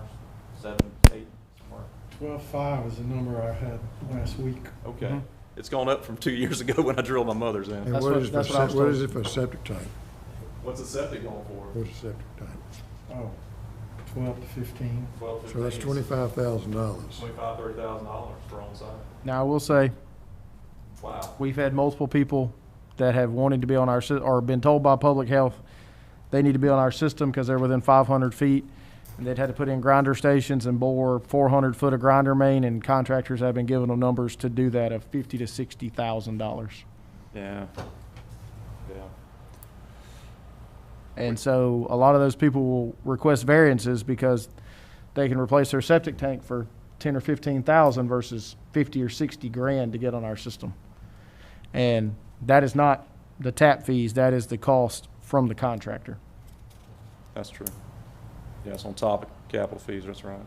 $7,000 to $8,000 somewhere. 12.5 is the number I had last week. Okay, It's gone up from 2 years ago when I drilled my mother's in. And That's what what- is that's for what I was what told. is it for a septic tank? What's the septic going for? What's a septic tank? Oh, 12 to 15. 12, So that's $25,000. $30,000 for on site. Now, I will say, Wow. we've had multiple people that have wanted to be on our, or been told by public health they need to be on our system because they're within 500 feet. And they'd had to put in grinder stations and bore 400 foot of grinder main, and contractors have been giving them numbers to do that of $50,000 to $60,000. Yeah. Yeah. And so a lot of those people will request variances because they can replace their septic tank for 10 or 15,000 versus 50 or 60 grand to get on our system. And that is not the tap fees, that is the cost from the contractor. That's true. Yeah, it's on top of capital fees, that's right.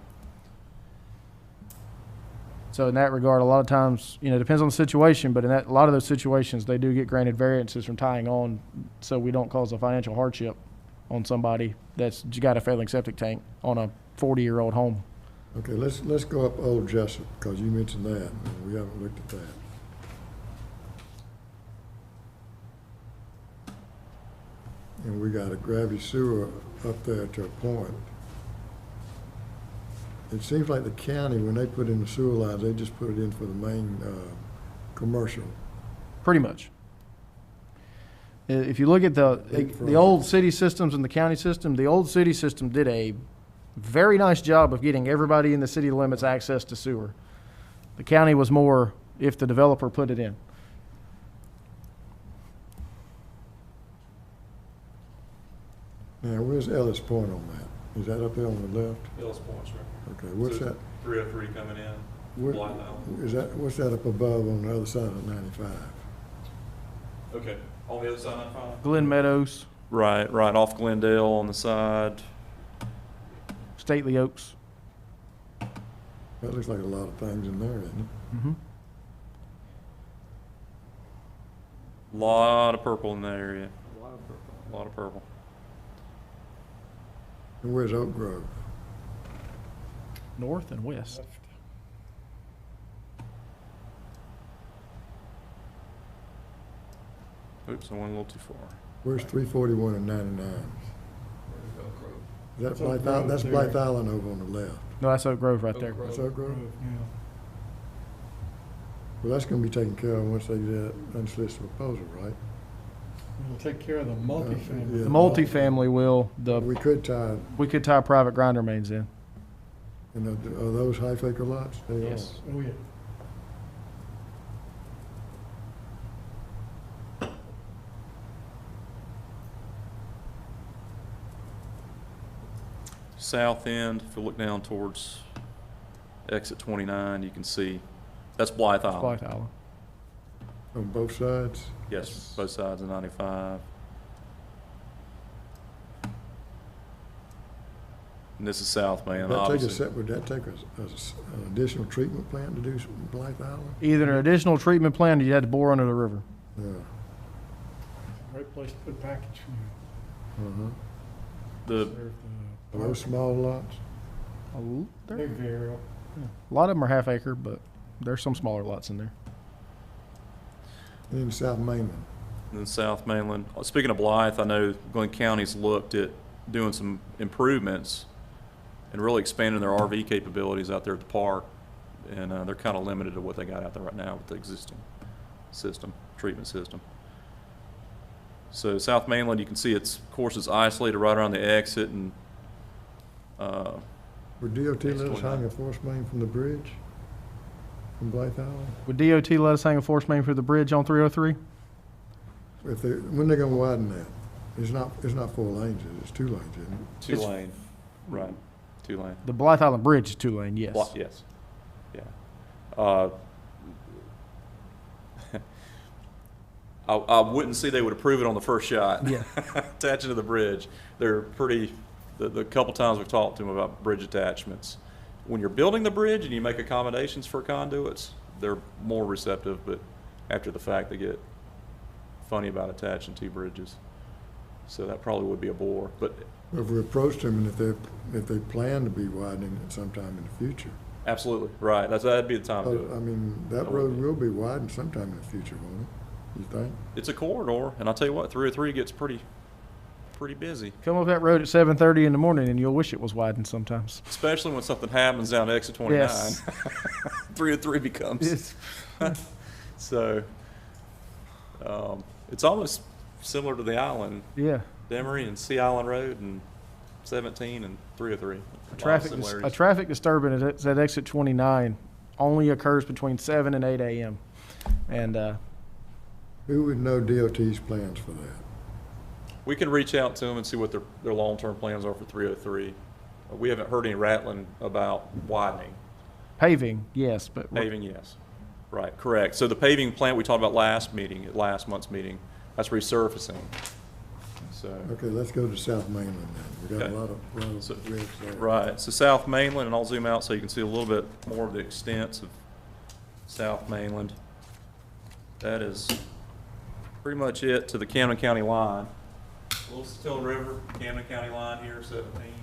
So in that regard, a lot of times, it depends on the situation, but in a lot of those situations, they do get granted variances from tying on so we don't cause a financial hardship on somebody that's got a failing septic tank on a 40-year-old home. Okay, let's go up Old Jessup, because you mentioned that, and we haven't looked at that. And we got a gravity sewer up there to a point. It seems like the county, when they put in the sewer lines, they just put it in for the main commercial. Pretty much. If you look at the old city systems and the county system, the old city system did a very nice job of getting everybody in the city limits access to sewer. The county was more if the developer put it in. Now, where's Ellis Point on that? Is that up there on the left? Ellis Point's right. Okay, what's So that? 303 coming in, What- Blind Mountain. What's that up above on the other side of 95? Okay, on the other side of 95? Glen Meadows, Right, off Glendale on the side. Stately Oaks. That looks like a lot of things in there, isn't it? Mm-hmm. Lot of purple in that area. A lot of purple. And where's Oak Grove? north and west. Oops, I went a little too far. Where's 341 and 99? Is that That's Oak Blythe, Grove that's there. Blythe Island over on the left. No, that's Oak Grove right there. That's Oak Grove? Yeah. Well, that's gonna be taken care of once they get that unsolicited proposal, right? We'll take care of the multifamily. yeah. The multifamily will, We could tie, we could tie private grinder mains in. you know, are those half acre lots? They are. Yes. Oh, yeah. South end, if you look down towards exit 29, you can see, that's Blythe Island. Blythe Island. On both sides? Yes, both sides of 95. And this is South Main, Would that take a obviously. would that take an additional treatment plant to do some Blythe Island? Either an additional treatment plant or you had to bore under the river. Yeah. Great place to put package food. Uh-huh. The, Serve Are those small lots? Oh, the there- big variable. A lot of them are half acre, but there's some smaller lots in there. And in South Mainland? and then South Mainland. Speaking of Blythe, I know Glynn County's looked at doing some improvements and really expanding their RV capabilities out there at the park. And they're kind of limited to what they got out there right now with the existing system, treatment system. So South Mainland, you can see it's, of course, it's isolated right around the exit, and Would DOT let us 29. hang a force main from the bridge? From Blythe Island? Would DOT let us hang a force main for the bridge on 303? If they, when they gonna widen that? It's not 4 lanes, it's 2 lanes, isn't it? two lane, right, 2 lane. The Blythe Island Bridge is 2-lane, yes. Yes, yeah. I wouldn't say they would approve it on the first shot. Yeah. Attaching to the bridge. They're pretty, the couple times we've talked to them about bridge attachments. When you're building the bridge and you make accommodations for conduits, they're more receptive, but after the fact, they get funny about attaching 2 bridges. So that probably would be a bore, but If we approached them and if they plan to be widening it sometime in the future. absolutely, right, that'd be the time to do I it. mean, that That would road be. will be widened sometime in the future, won't it? You think? It's a corridor, and I'll tell you what, 303 gets pretty busy. Come up that road at 7:30 in the morning and you'll wish it was widened sometimes. Especially when something happens down exit 29. Yes. 303 becomes. So, it's almost similar to the island, Yeah. Demery and Sea Island Road and 17 and 303. A traffic disturbance at exit 29 only occurs between 7 and 8 a.m. And Who would know DOT's plans for that? We can reach out to them and see what their long-term plans are for 303. We haven't heard any rattling about widening. paving, yes, but Paving, yes. Right, correct. So the paving plant we talked about last month's meeting, that's resurfacing. So, Okay, let's go to South Mainland then. We got Okay. a lot of So- bridges there. right, so South Mainland, and I'll zoom out so you can see a little bit more of the extents of South Mainland. That is pretty much it to the Camden County line. Little Still River, Camden County line here, 17.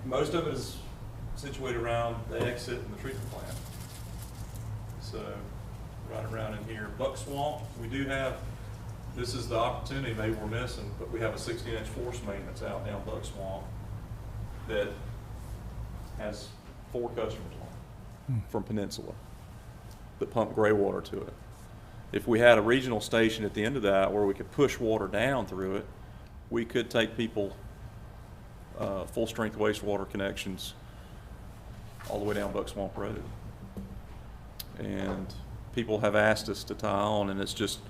Most of it is situated around the exit and the treatment plant. So, right around in here. Buck Swamp, we do have, this is the opportunity maybe we're missing, but we have a 16-inch force main that's out down Buck Swamp that has 4 customers on it from Peninsula that pump gray water to it. If we had a regional station at the end of that where we could push water down through it, we could take people full-strength wastewater connections all the way down Buck Swamp Road. And people have asked us to tie on, and it's just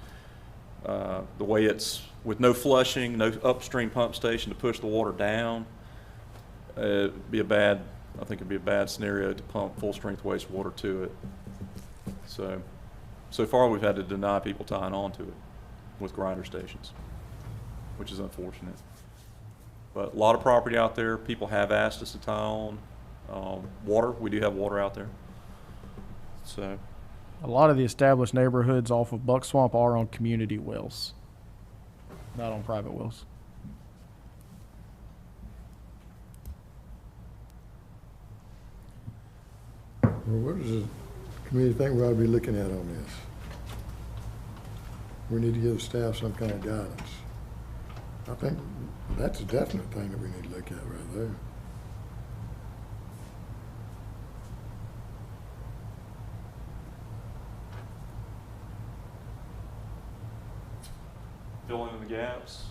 the way it's, with no flushing, no upstream pump station to push the water down, it'd be a bad, I think it'd be a bad scenario to pump full-strength wastewater to it. So far, we've had to deny people tying on to it with grinder stations, which is unfortunate. But a lot of property out there, people have asked us to tie on. Water, we do have water out there. So, a lot of the established neighborhoods off of Buck Swamp are on community wells, not on private wells. Well, what does the committee think we ought to be looking at on this? We need to give staff some kind of guidance. I think that's a definite thing that we need to look at right there. Filling in the gaps.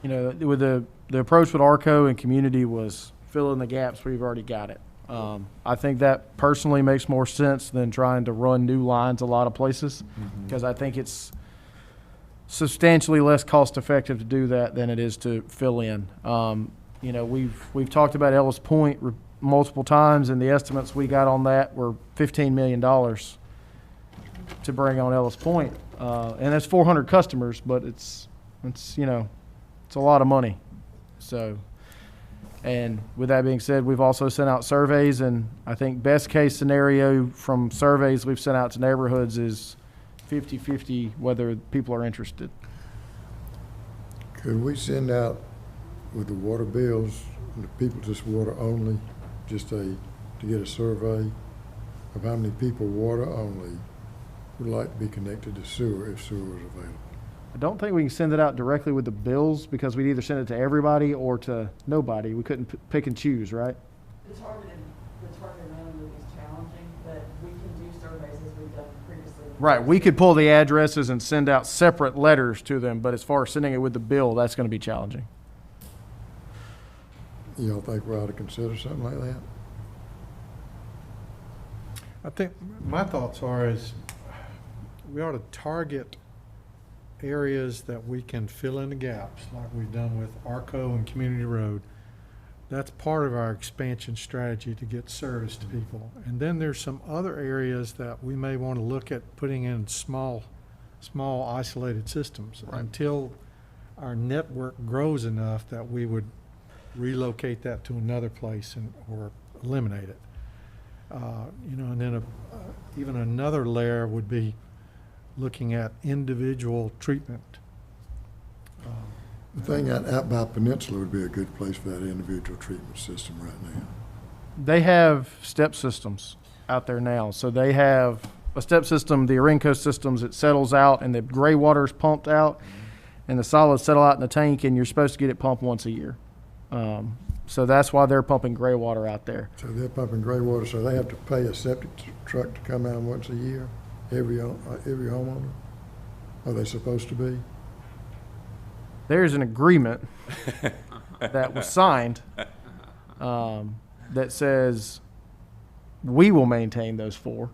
You know, with the approach with ARCO and community was fill in the gaps where you've already got it. I think that personally makes more sense than trying to run new lines a lot of places, because I think it's substantially less cost effective to do that than it is to fill in. You know, we've talked about Ellis Point multiple times, and the estimates we got on that were $15 million to bring on Ellis Point. And that's 400 customers, but it's, you know, it's a lot of money. So, and with that being said, we've also sent out surveys, and I think best case scenario from surveys we've sent out to neighborhoods is 50-50 whether people are interested. Could we send out with the water bills, the people just water only, just to get a survey of how many people water only would like to be connected to sewer if sewer was available? I don't think we can send it out directly with the bills, because we'd either send it to everybody or to nobody. We couldn't pick and choose, right? The targeted mailing is challenging, but we can do surveys as we've done previously. Right, we could pull the addresses and send out separate letters to them, but as far as sending it with the bill, that's going to be challenging. You don't think we ought to consider something like that? I think my thoughts are is we ought to target areas that we can fill in the gaps like we've done with ARCO and Community Road. That's part of our expansion strategy to get service to people. And then there's some other areas that we may want to look at putting in small isolated systems until our network grows enough that we would relocate that to another place or eliminate it. You know, and then even another layer would be looking at individual treatment. The thing out by Peninsula would be a good place for that individual treatment system right now. They have step systems out there now. So they have a step system, the Orenco systems, it settles out and the gray water is pumped out and the solids settle out in the tank, and you're supposed to get it pumped once a year. So that's why they're pumping gray water out there. So they're pumping gray water, so they have to pay a septic truck to come out once a year, every homeowner? Are they supposed to be? There's an agreement that was signed that says we will maintain those 4.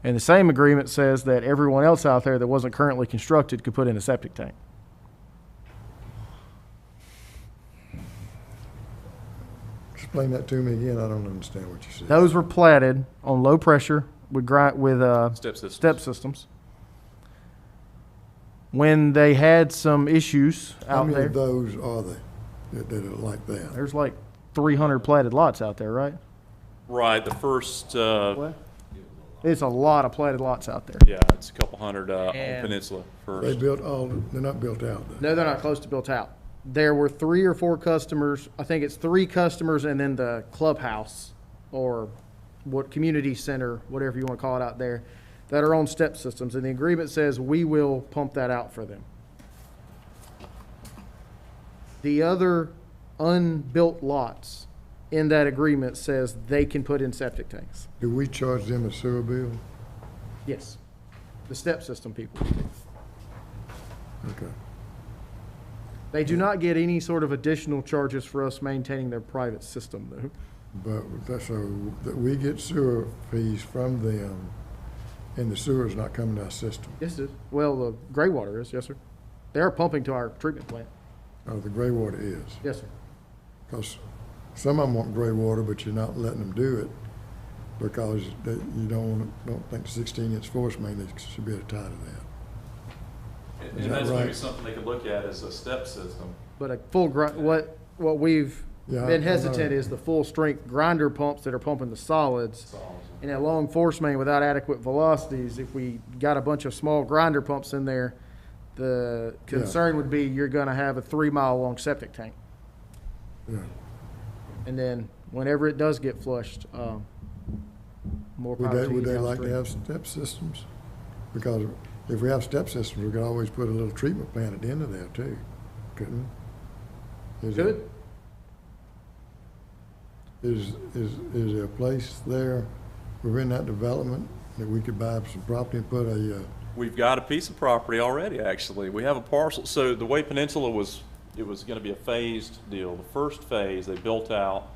And the same agreement says that everyone else out there that wasn't currently constructed could put in a septic tank. Explain that to me again, I don't understand what you said. Those were platted on low pressure with Step systems. When they had some issues How out many there, of those are they that are like that? there's like 300 platted lots out there, right? Right, the first, What? It's a lot of platted lots out there. yeah, it's a couple hundred on And- Peninsula They first. built they're not built out though. No, they're not close to built out. There were 3 or 4 customers, I think it's 3 customers and then the clubhouse or what community center, whatever you want to call it out there, that are on step systems. And the agreement says we will pump that out for them. The other unbuilt lots in that agreement says they can put in septic tanks. Do we charge them a sewer bill? Yes. The step system people. Okay. They do not get any sort of additional charges for us maintaining their private system, though. But that's so that we get sewer fees from them, and the sewer is not coming to our system. Yes, it is. Well, the gray water is, yes, sir. They are pumping to our treatment plant. Oh, the gray water is. Yes, sir. Because some of them want gray water, but you're not letting them do it because you don't think 16-inch force main they should be able to tie to that. Is And that that's maybe right? something they could look at as a step system. But a full what we've Yeah, been I hesitant know. is the full strength grinder pumps that are pumping the solids. And a long force main without adequate velocities, if we got a bunch of small grinder pumps in there, the concern would be you're gonna have a 3-mile long septic tank. Yeah. And then whenever it does get flushed, more power to you Would they like to downstream. have step systems? Because if we have step systems, we could always put a little treatment plant at the end of there too, couldn't we? Good. Is there a place there within that development that we could buy some property and put a, We've got a piece of property already, actually. We have a parcel. So the way Peninsula was, it was going to be a phased deal. The first phase they built out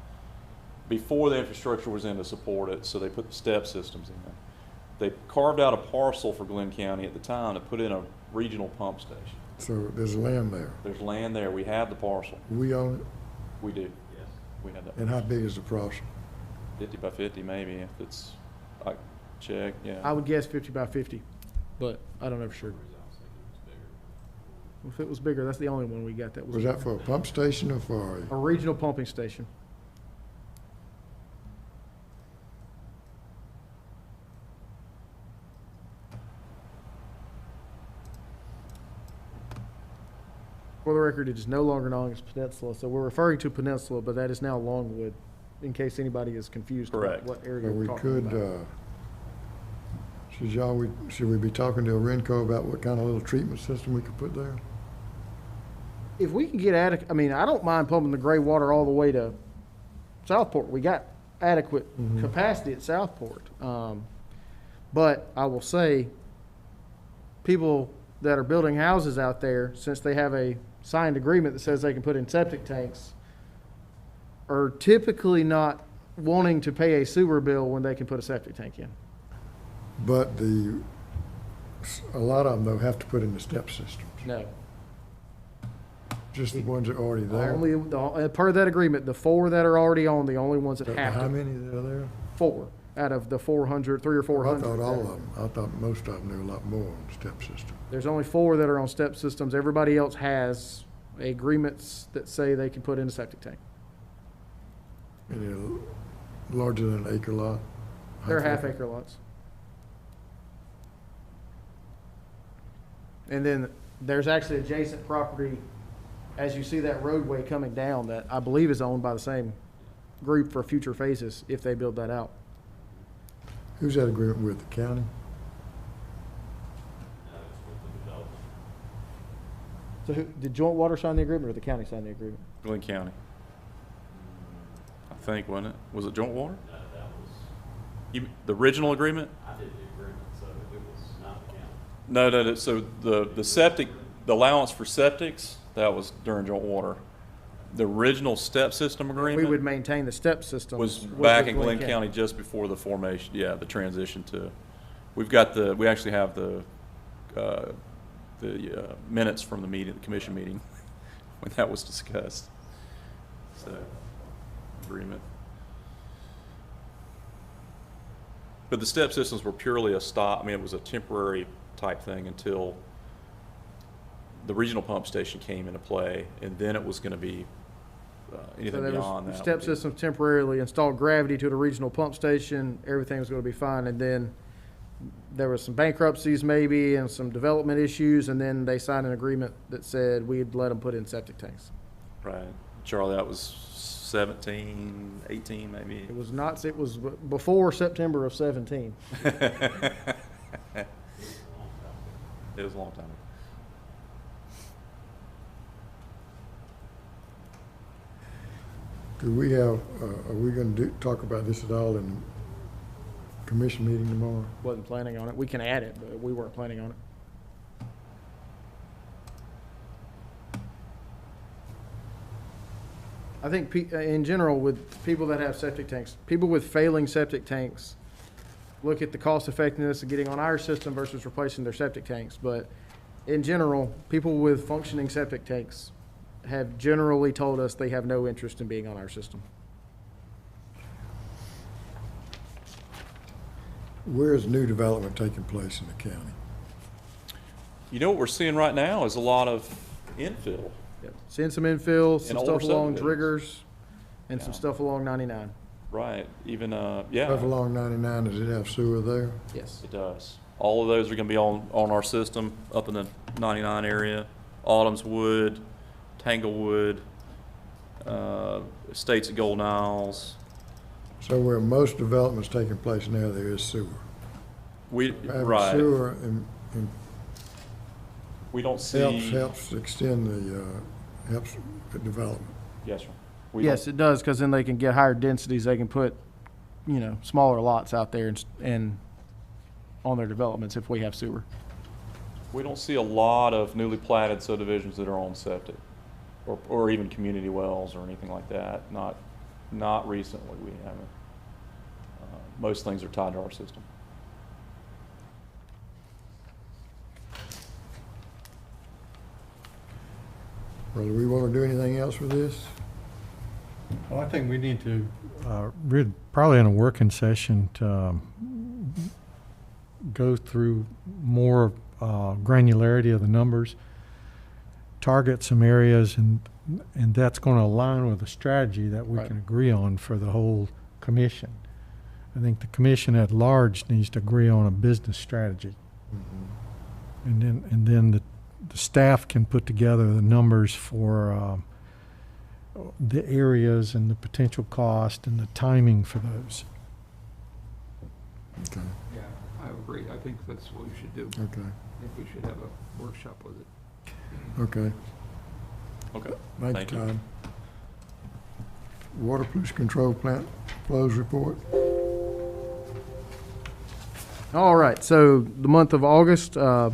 before the infrastructure was in to support it, so they put the step systems in there. They carved out a parcel for Glynn County at the time to put in a regional pump station. so there's land there? There's land there. We have the parcel. We own it? We do. Yes. We have that. And how big is the parcel? 50 by 50 maybe, if it's, I check, yeah. I would guess 50 by 50, but I don't know for sure. I was thinking it was bigger. If it was bigger, that's the only one we got that was. Was that for a pump station or for A regional pumping station. For the record, it is no longer known as Peninsula, so we're referring to Peninsula, but that is now Longwood, in case anybody is confused about Correct. what area Well, we're we talking could, about. should we be talking to Renco about what kind of little treatment system we could put there? If we can get adequate, I mean, I don't mind pumping the gray water all the way to Southport. We got adequate capacity at Southport. But I will say, people that are building houses out there, since they have a signed agreement that says they can put in septic tanks, are typically not wanting to pay a sewer bill when they can put a septic tank in. But a lot of them though have to put in the step systems, No. just the ones that are already there. Per that agreement, the 4 that are already on, the only ones that have How to, many that are there? 4 out of the 400, 300 or I 400. thought all of them, I thought most of them knew a lot more on the step system. There's only 4 that are on step systems. Everybody else has agreements that say they can put in a septic tank. Any larger than an acre lot? They're half-acre lots. And then there's actually adjacent property, as you see that roadway coming down, that I believe is owned by the same group for future phases, if they build that out. Who's that agreement with, the county? No, it's with the development. So did Joint Water sign the agreement or the county sign the agreement? Glynn County, I think, wasn't it? Was it Joint Water? No, that was, The original agreement? I did the agreement, so it was not the county. No. So the septic, the allowance for septics, that was during Joint Water. The original step system We agreement would maintain the step system. was back in Glynn County just before the formation, the transition to, we actually have the minutes from the meeting, the commission meeting, when that was discussed. So, agreement. But the step systems were purely a stop, it was a temporary type thing until the regional pump station came into play, and then it was gonna be, So anything there beyond was that. step would be- system temporarily installed gravity to the regional pump station, everything was gonna be fine, and then there was some bankruptcies maybe and some development issues, and then they signed an agreement that said we'd let them put in septic tanks. Right. Charlie, that was 17, 18 maybe? It was not, it was before September of 17. It was a long time ago. Do we have, are we gonna talk about this at all in the commission meeting tomorrow? Wasn't planning on it. We can add it, but we weren't planning on it. I think in general, with people that have septic tanks, people with failing septic tanks look at the cost effectiveness of getting on our system versus replacing their septic tanks. But in general, people with functioning septic tanks have generally told us they have no interest in being on our system. Where is new development taking place in the county? You know what we're seeing right now is a lot of infill. Yep. Seeing some infill, some And stuff older along subdivisions. Driggers, and some Yeah. stuff along 99. Right, even, Stuff yeah, along 99, does it have sewer there? Yes. it does. All of those are gonna be on our system up in the 99 area. Autumnswood, Tanglewood, Estates at Golden Isles, So where most development's taking place now, there is sewer. We, Having right, sewer and we don't see. helps extend helps the development. Yes, sir. We Yes, don't- it does, because then they can get higher densities, they can put, smaller lots out there and on their developments if we have sewer. We don't see a lot of newly platted subdivisions that are on septic, or even community wells or anything like that. Not recently, we haven't. Most things are tied to our system. Well, do we want to do anything else with this? Well, I think we need to, probably in a working session, to go through more granularity of the numbers, target some areas, and that's going to align with a strategy that we Right. can agree on for the whole commission. I think the commission at large needs to agree on a business strategy. And then the staff can put together the numbers for the areas and the potential cost and the timing for those. Okay, Yeah, I agree. I think that's what we should do. okay, I think we should have a workshop with it. okay. Okay. Thank you, Todd. Water pollution control plant flows report. All right, so the month of August, I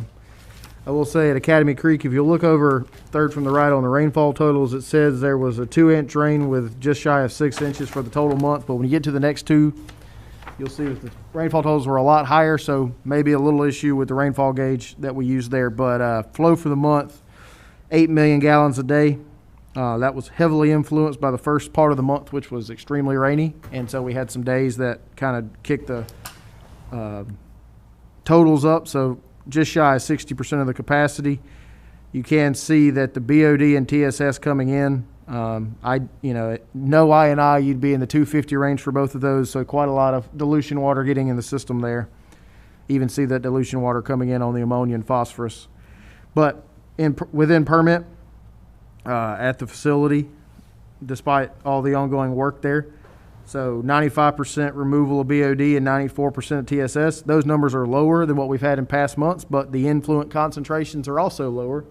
will say at Academy Creek, if you look over third from the right on the rainfall totals, it says there was a 2-inch rain with just shy of 6 inches for the total month. But when you get to the next two, you'll see that the rainfall totals were a lot higher, so maybe a little issue with the rainfall gauge that we used there. But flow for the month, 8 million gallons a day. That was heavily influenced by the first part of the month, which was extremely rainy. And so we had some days that kind of kicked the totals up. So just shy of 60% of the capacity. You can see that the BOD and TSS coming in, no I&I, you'd be in the 250 range for both of those, so quite a lot of dilution water getting in the system there. Even see that dilution water coming in on the ammonia and phosphorus. But within permit at the facility, despite all the ongoing work there, so 95% removal of BOD and 94% of TSS. Those numbers are lower than what we've had in past months, but the influent concentrations are also lower.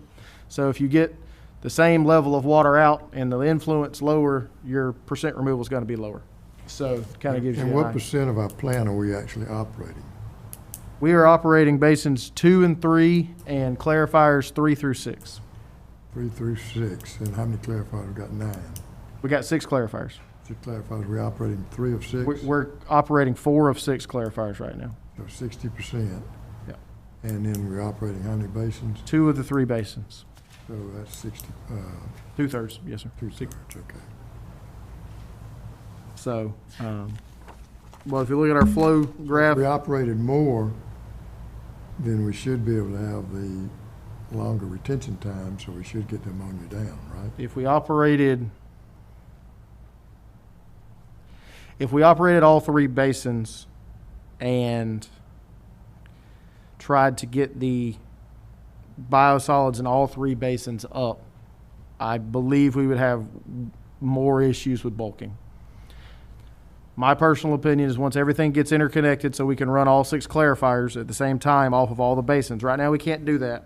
So if you get the same level of water out and the influence lower, your percent removal is going to be lower. So it kind of gives you And an what idea. percent of our plant are we actually operating? We are operating basins 2 and 3 and clarifiers 3 through 6. 3 through 6, and how many clarifiers? We've got 9. We got 6 clarifiers. 6 clarifiers, we're operating 3 of 6? We're operating 4 of 6 clarifiers right now. So 60%. Yeah. And then we're operating how many basins? 2 of the 3 basins. So that's 60, 2/3, yes, sir. 2/3, okay. So, well, if you look at our flow graph, If we operated more, then we should be able to have the longer retention time, so we should get the ammonia down, right? if we operated all 3 basins and tried to get the biosolids in all 3 basins up, I believe we would have more issues with bulking. My personal opinion is once everything gets interconnected so we can run all 6 clarifiers at the same time off of all the basins. Right now we can't do that.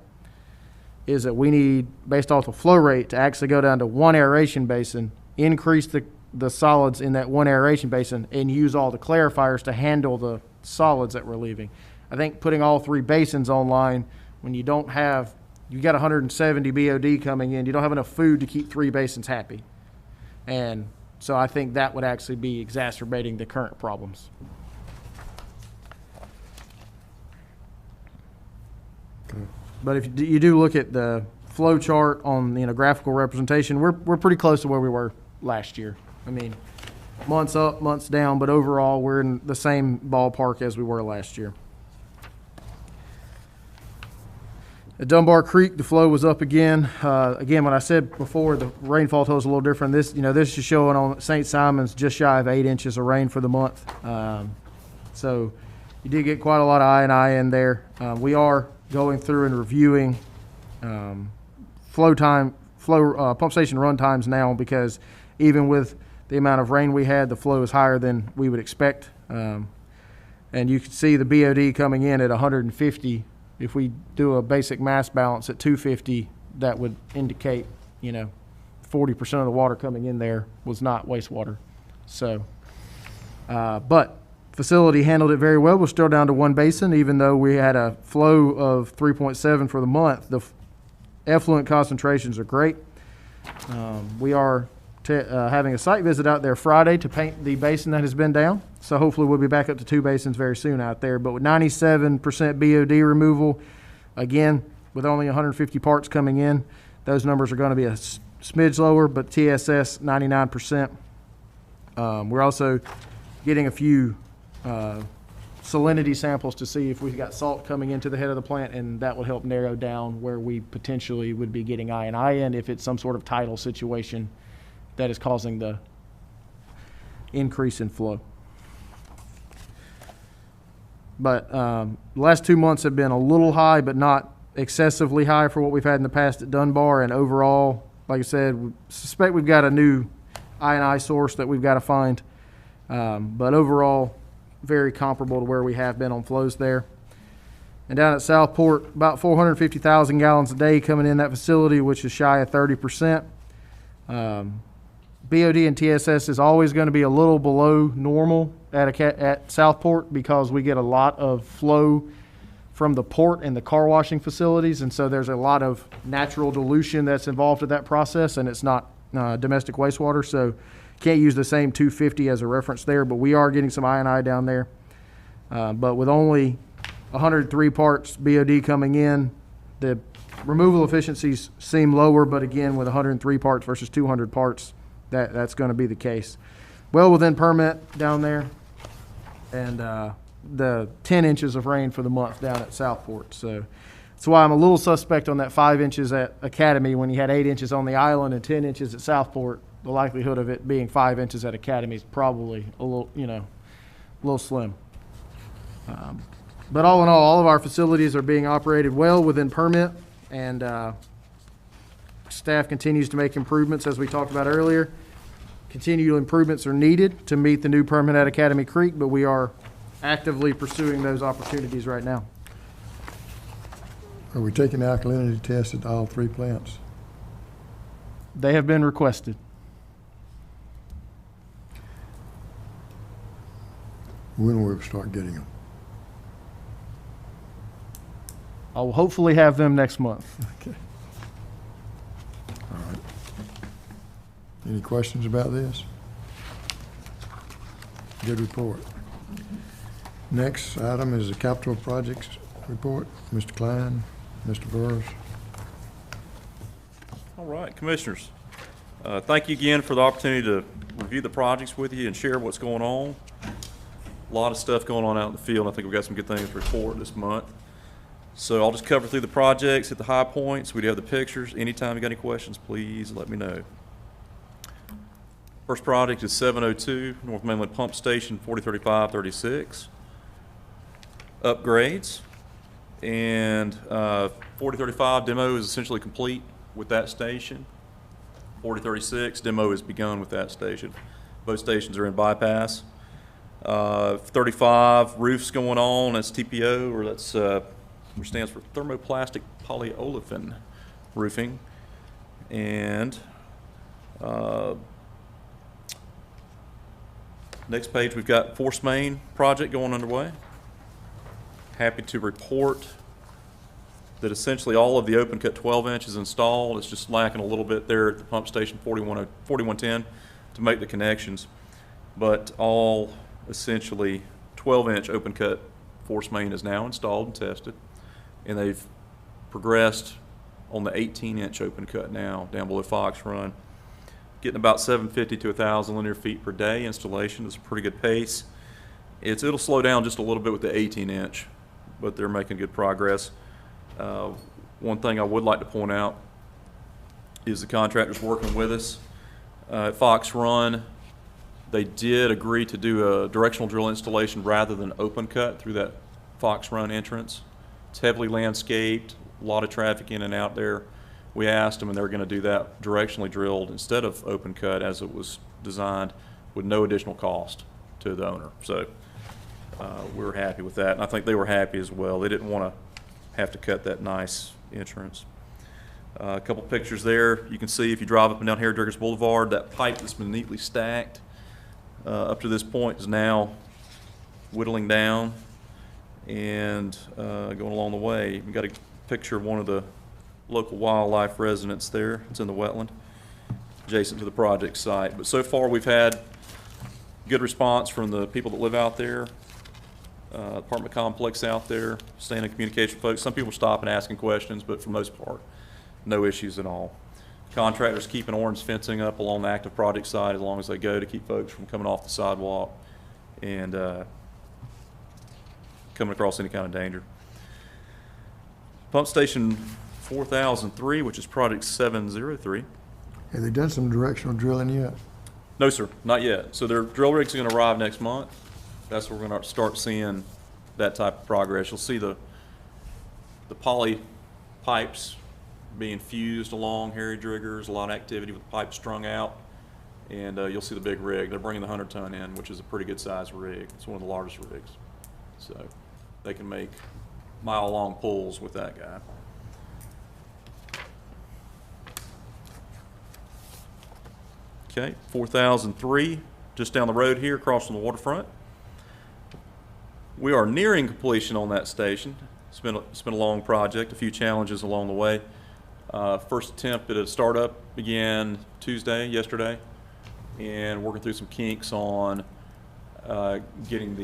Is that we need, based off the flow rate, to actually go down to 1 aeration basin, increase the solids in that 1 aeration basin, and use all the clarifiers to handle the solids that we're leaving. I think putting all 3 basins online, when you don't have, you got 170 BOD coming in, you don't have enough food to keep 3 basins happy. And so I think that would actually be exacerbating the current problems. Okay. But if you do look at the flow chart on, graphical representation, we're pretty close to where we were last year. I mean, months up, months down, but overall, we're in the same ballpark as we were last year. At Dunbar Creek, the flow was up again. Again, when I said before, the rainfall total is a little different. This is showing on St. Simon's just shy of 8 inches of rain for the month. So you did get quite a lot of I&I in there. We are going through and reviewing pump station run times now, because even with the amount of rain we had, the flow is higher than we would expect. And you can see the BOD coming in at 150. If we do a basic mass balance at 250, that would indicate, 40% of the water coming in there was not wastewater. So, but facility handled it very well. We're still down to one basin, even though we had a flow of 3.7 for the month. The effluent concentrations are great. We are having a site visit out there Friday to paint the basin that has been down. So hopefully we'll be back up to 2 basins very soon out there. But with 97% BOD removal, again, with only 150 parts coming in, those numbers are going to be a smidge lower, but TSS 99%. We're also getting a few salinity samples to see if we've got salt coming into the head of the plant, and that will help narrow down where we potentially would be getting I&I in if it's some sort of tidal situation that is causing the increase in flow. But the last 2 months have been a little high, but not excessively high for what we've had in the past at Dunbar. And overall, like I said, we suspect we've got a new I&I source that we've got to find. But overall, very comparable to where we have been on flows there. And down at Southport, about 450,000 gallons a day coming in that facility, which is shy of 30%. BOD and TSS is always going to be a little below normal at Southport because we get a lot of flow from the port and the car washing facilities, and so there's a lot of natural dilution that's involved in that process, and it's not domestic wastewater, so can't use the same 250 as a reference there, but we are getting some I&I down there. But with only 103 parts BOD coming in, the removal efficiencies seem lower, but again, with 103 parts versus 200 parts, that's going to be the case. Well within permit down there, and the 10 inches of rain for the month down at Southport. So that's why I'm a little suspect on that 5 inches at Academy when you had 8 inches on the island and 10 inches at Southport. The likelihood of it being 5 inches at Academy is probably a little slim. But all in all of our facilities are being operated well within permit, and staff continues to make improvements as we talked about earlier. Continual improvements are needed to meet the new permit at Academy Creek, but we are actively pursuing those opportunities right now. Are we taking alkalinity tests at all 3 plants? They have been requested. When will we start getting them? I will hopefully have them next month. Okay. All right. Any questions about this? Good report. Next item is the capital projects report. Mr. Klein, Mr. Burris. All right, Commissioners. Thank you again for the opportunity to review the projects with you and share what's going on. A lot of stuff going on out in the field. I think we've got some good things to report this month. So I'll just cover through the projects at the high points. We do have the pictures. Anytime you got any questions, please let me know. First project is 702 North Mainland Pump Station 4035-36. Upgrades. And 4035 demo is essentially complete with that station. 4036 demo is begun with that station. Both stations are in bypass. 35 roofs going on. That's TPO, or that's which stands for thermoplastic polyolefin roofing. And next page, we've got force main project going underway. Happy to report that essentially all of the open cut 12 inch is installed. It's just lacking a little bit there at the pump station 4110 to make the connections. But all essentially 12 inch open cut force main is now installed and tested. And they've progressed on the 18 inch open cut now down below Fox Run. Getting about 750 to 1,000 linear feet per day installation is a pretty good pace. It'll slow down just a little bit with the 18 inch, but they're making good progress. One thing I would like to point out is the contractors working with us. At Fox Run, they did agree to do a directional drill installation rather than open cut through that Fox Run entrance. It's heavily landscaped, a lot of traffic in and out there. We asked them, and they're going to do that directionally drilled instead of open cut as it was designed, with no additional cost to the owner. So we were happy with that, and I think they were happy as well. They didn't want to have to cut that nice entrance. A couple pictures there. You can see if you drive up and down Harry Driggers Boulevard, that pipe that's been neatly stacked up to this point is now whittling down and going along the way. We've got a picture of one of the local wildlife residents there. It's in the wetland adjacent to the project site. But so far we've had good response from the people that live out there, apartment complex out there, staying in communication with folks. Some people stop and asking questions, but for the most part, no issues at all. Contractors keeping orange fencing up along the active project side as long as they go to keep folks from coming off the sidewalk and coming across any kind of danger. Pump station 4003, which is project 703. Have they done some directional drilling yet? No, sir, not yet. So their drill rigs are going to arrive next month. That's where we're going to start seeing that type of progress. You'll see the poly pipes being fused along Harry Driggers, a lot of activity with the pipes strung out, and you'll see the big rig. They're bringing the 100-ton in, which is a pretty good size rig. It's one of the largest rigs. So they can make mile-long pulls with that guy. Okay, 4003, just down the road here, across from the waterfront. We are nearing completion on that station. It's been a long project, a few challenges along the way. First attempt at a startup began yesterday, and working through some kinks on getting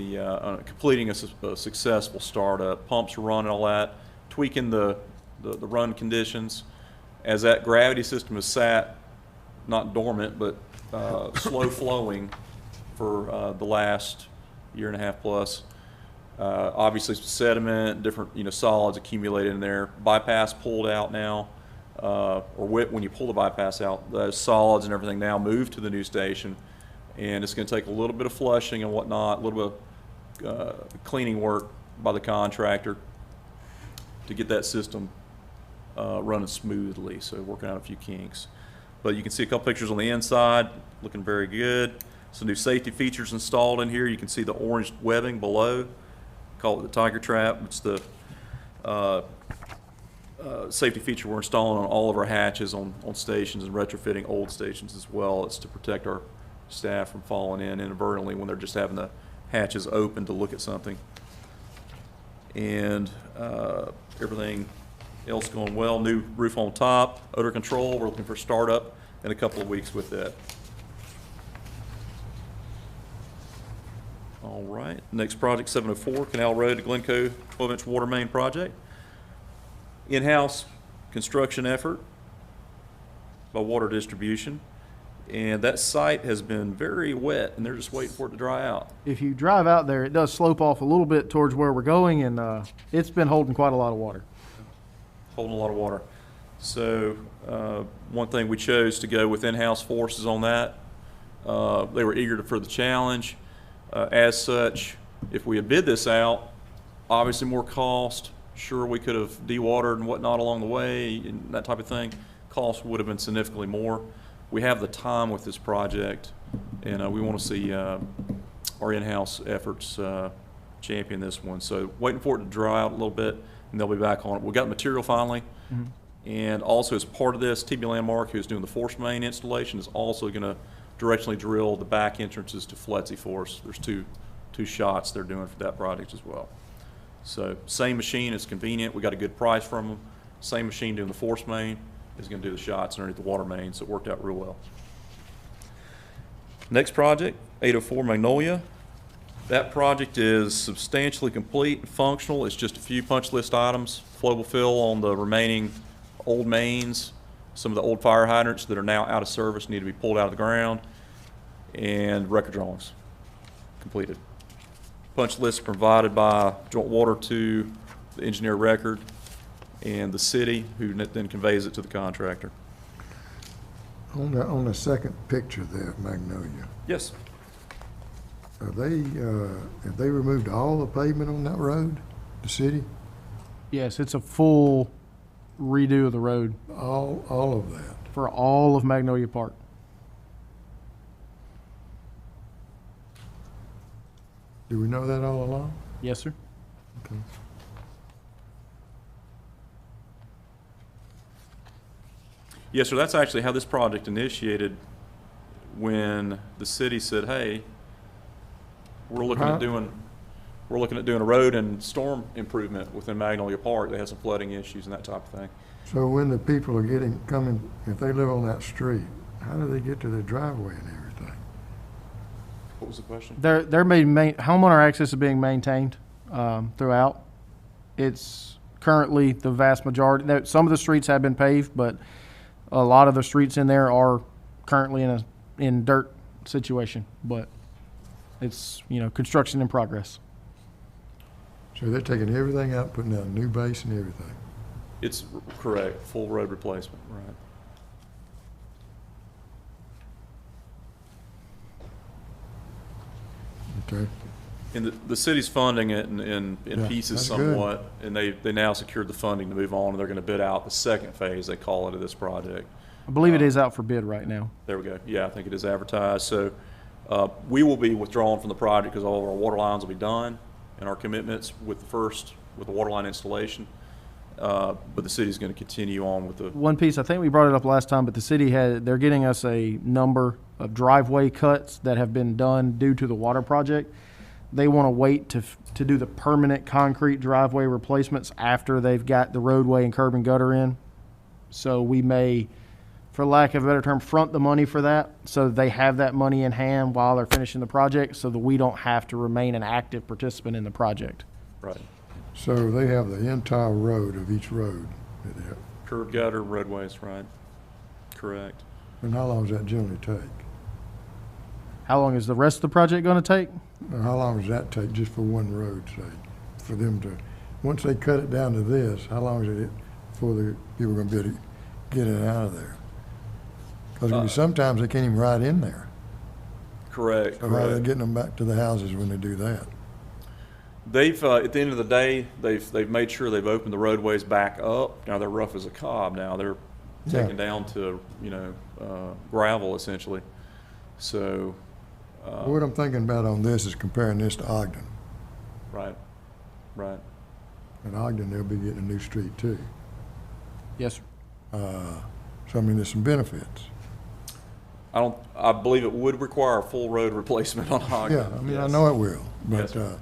completing a successful startup. Pumps are running, all that, tweaking the run conditions. As that gravity system is sat, not dormant, but slow flowing for the last year and a half plus. Obviously sediment, different solids accumulated in there. Bypass pulled out now, when you pull the bypass out, those solids and everything now move to the new station, and it's going to take a little bit of flushing and whatnot, a little bit of cleaning work by the contractor to get that system running smoothly. So working out a few kinks. But you can see a couple pictures on the inside, looking very good. Some new safety features installed in here. You can see the orange webbing below. Call it the tiger trap. It's the safety feature we're installing on all of our hatches on stations and retrofitting old stations as well. It's to protect our staff from falling in inadvertently when they're just having the hatches open to look at something. And everything else going well. New roof on top, odor control. We're looking for startup in a couple of weeks with that. All right, next project 704, Canal Road to Glencoe 12-inch water main project. In-house construction effort by Water Distribution. And that site has been very wet, and they're just waiting for it to dry out. If you drive out there, it does slope off a little bit towards where we're going, and it's been holding quite a lot of water. Holding a lot of water. So one thing we chose to go with in-house forces on that. They were eager for the challenge. As such, if we had bid this out, obviously more cost. Sure, we could have dewatered and whatnot along the way and that type of thing. Cost would have been significantly more. We have the time with this project, and we want to see our in-house efforts champion this one. So waiting for it to dry out a little bit, and they'll be back on it. We got material finally, and also as part of this, TB Landmark, who's doing the force main installation, is also going to directionally drill the back entrances to Fletsy for us. There's two shots they're doing for that project as well. So same machine, it's convenient. We got a good price from them. Same machine doing the force main is going to do the shots underneath the water main, so it worked out real well. Next project, 804 Magnolia. That project is substantially complete and functional. It's just a few punch list items, flowable fill on the remaining old mains. Some of the old fire hydrants that are now out of service need to be pulled out of the ground, and record drawings completed. Punch list provided by Joint Water to the engineer record and the city, who then conveys it to the contractor. On the second picture there, Magnolia, Yes. have they removed all the pavement on that road, the city? Yes, it's a full redo of the road All of that. for all of Magnolia Park. Do we know that all along? Yes, sir. Okay. Yes, sir, that's actually how this project initiated when the city said, hey, we're looking at doing a road and storm improvement within Magnolia Park. They had some flooding issues and that type of thing. So when the people are coming, if they live on that street, how do they get to their driveway and everything? What was the question? Homeowner access is being maintained throughout. It's currently the vast majority. Some of the streets have been paved, but a lot of the streets in there are currently in dirt situation. But it's construction in progress. So they're taking everything out, putting down a new base and everything. It's correct, full road replacement, right. Okay. And the city's funding it in Yeah, pieces that's good. somewhat, and they now secured the funding to move on, and they're gonna bid out the second phase, they call it, of this project. I believe it is out for bid right now. There we go. Yeah, I think it is advertised. So we will be withdrawing from the project because all of our water lines will be done and our commitments with the water line installation. But the city's going to continue on with the. One piece, I think we brought it up last time, but the city they're getting us a number of driveway cuts that have been done due to the water project. They want to wait to do the permanent concrete driveway replacements after they've got the roadway and curb and gutter in. So we may, for lack of a better term, front the money for that, so they have that money in hand while they're finishing the project, so that we don't have to remain an active participant in the project. Right. So they have the entire road of each road that they have. Curb gutter, roadways, right. Correct. And how long does that generally take? How long is the rest of the project going to take? Or how long does that take just for one road, say? For them to, once they cut it down to this, how long is it before the people are going to be able to get it out of there? Because sometimes they can't even ride in there. Correct. So how are they Correct. getting them back to the houses when they do that? They've at the end of the day, they've made sure they've opened the roadways back up. Now they're rough as a cob. Now they're taken down to gravel essentially. So. What I'm thinking about on this is comparing this to Ogden. Right. Right. In Ogden, they'll be getting a new street too. Yes, sir. So I mean, there's some benefits. I believe it would require a full road replacement on Ogden. Yeah, I mean, I Yes. know it will, Yes, but sir.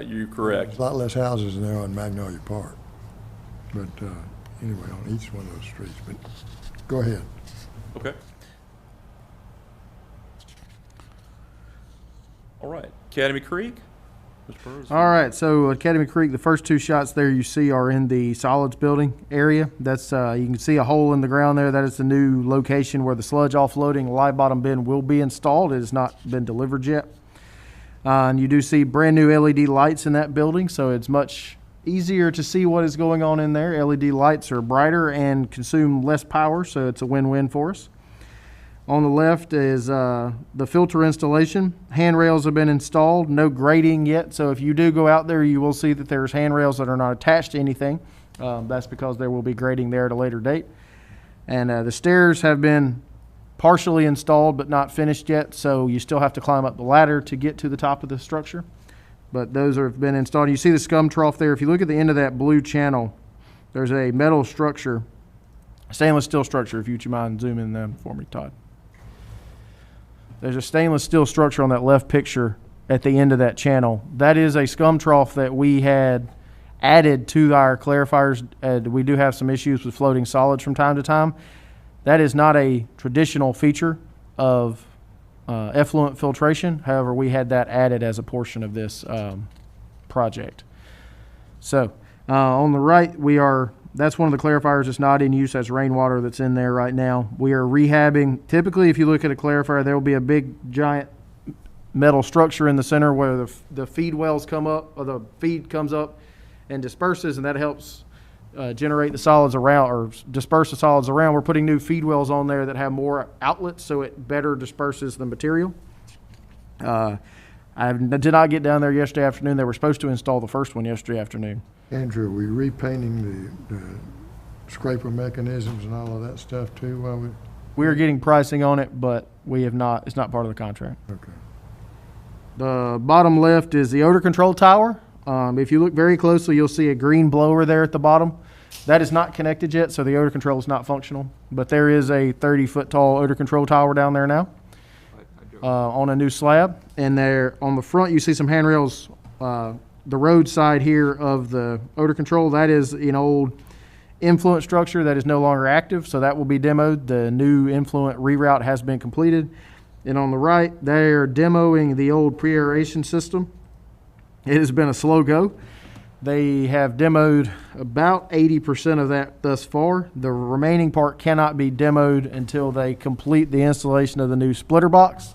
You're correct. there's a lot less houses than there are in Magnolia Park. But anyway, on each one of those streets. But go ahead. Okay. All right. Academy Creek? Mr. Burrows? All right, so Academy Creek, the first two shots there you see are in the solids building area. That's you can see a hole in the ground there. That is the new location where the sludge offloading live bottom bin will be installed. It has not been delivered yet. And you do see brand new LED lights in that building, so it's much easier to see what is going on in there. LED lights are brighter and consume less power, so it's a win-win for us. On the left is the filter installation. Handrails have been installed, no grading yet, so if you do go out there, you will see that there's handrails that are not attached to anything. That's because there will be grading there at a later date. And the stairs have been partially installed but not finished yet, so you still have to climb up the ladder to get to the top of the structure. But those have been installed. You see the scum trough there. If you look at the end of that blue channel, there's a metal structure, stainless steel structure, if you would mind zooming in them for me, Todd. There's a stainless steel structure on that left picture at the end of that channel. That is a scum trough that we had added to our clarifiers. We do have some issues with floating solids from time to time. That is not a traditional feature of effluent filtration. However, we had that added as a portion of this project. So on the right, that's one of the clarifiers that's not in use as rainwater that's in there right now. We are rehabbing. Typically, if you look at a clarifier, there will be a big, giant metal structure in the center where the feed wells come up, or the feed comes up and disperses, and that helps generate the solids around, or disperse the solids around. We're putting new feed wells on there that have more outlets, so it better disperses the material. I did not get down there yesterday afternoon. They were supposed to install the first one yesterday afternoon. Andrew, are we repainting the scraper mechanisms and all of that stuff too while we, We are getting pricing on it, but we have not, it's not part of the contract. okay. The bottom left is the odor control tower. If you look very closely, you'll see a green blower there at the bottom. That is not connected yet, so the odor control is not functional. But there is a 30-foot tall odor control tower down there now on a new slab. And there on the front, you see some handrails. The road side here of the odor control, that is an old influent structure that is no longer active, so that will be demoed. The new influent reroute has been completed. And on the right, they're demoing the old pre-aeration system. It has been a slow go. They have demoed about 80% of that thus far. The remaining part cannot be demoed until they complete the installation of the new splitter box.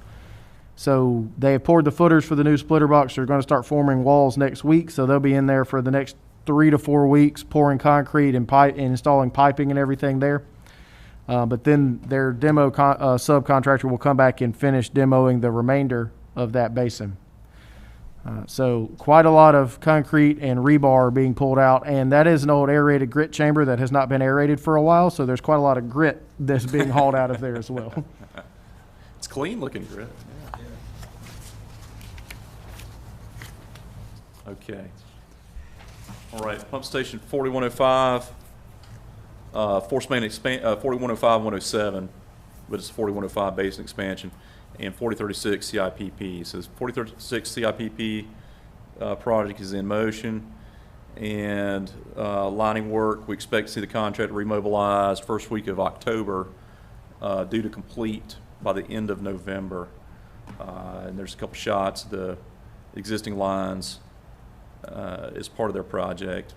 So they have poured the footers for the new splitter box. They're going to start forming walls next week, so they'll be in there for the next 3 to 4 weeks, pouring concrete and pipe and installing piping and everything there. But then their demo subcontractor will come back and finish demoing the remainder of that basin. So quite a lot of concrete and rebar being pulled out, and that is an old aerated grit chamber that has not been aerated for a while, so there's quite a lot of grit that's being hauled out of there as well. It's clean looking grit. Okay. All right, pump station 4105, force main 4105, 107, but it's 4105 Basin Expansion, and 4036 CIPP. So 4036 CIPP project is in motion, and lining work, we expect to see the contract remobilized first week of October, due to complete by the end of November. And there's a couple shots of the existing lines as part of their project.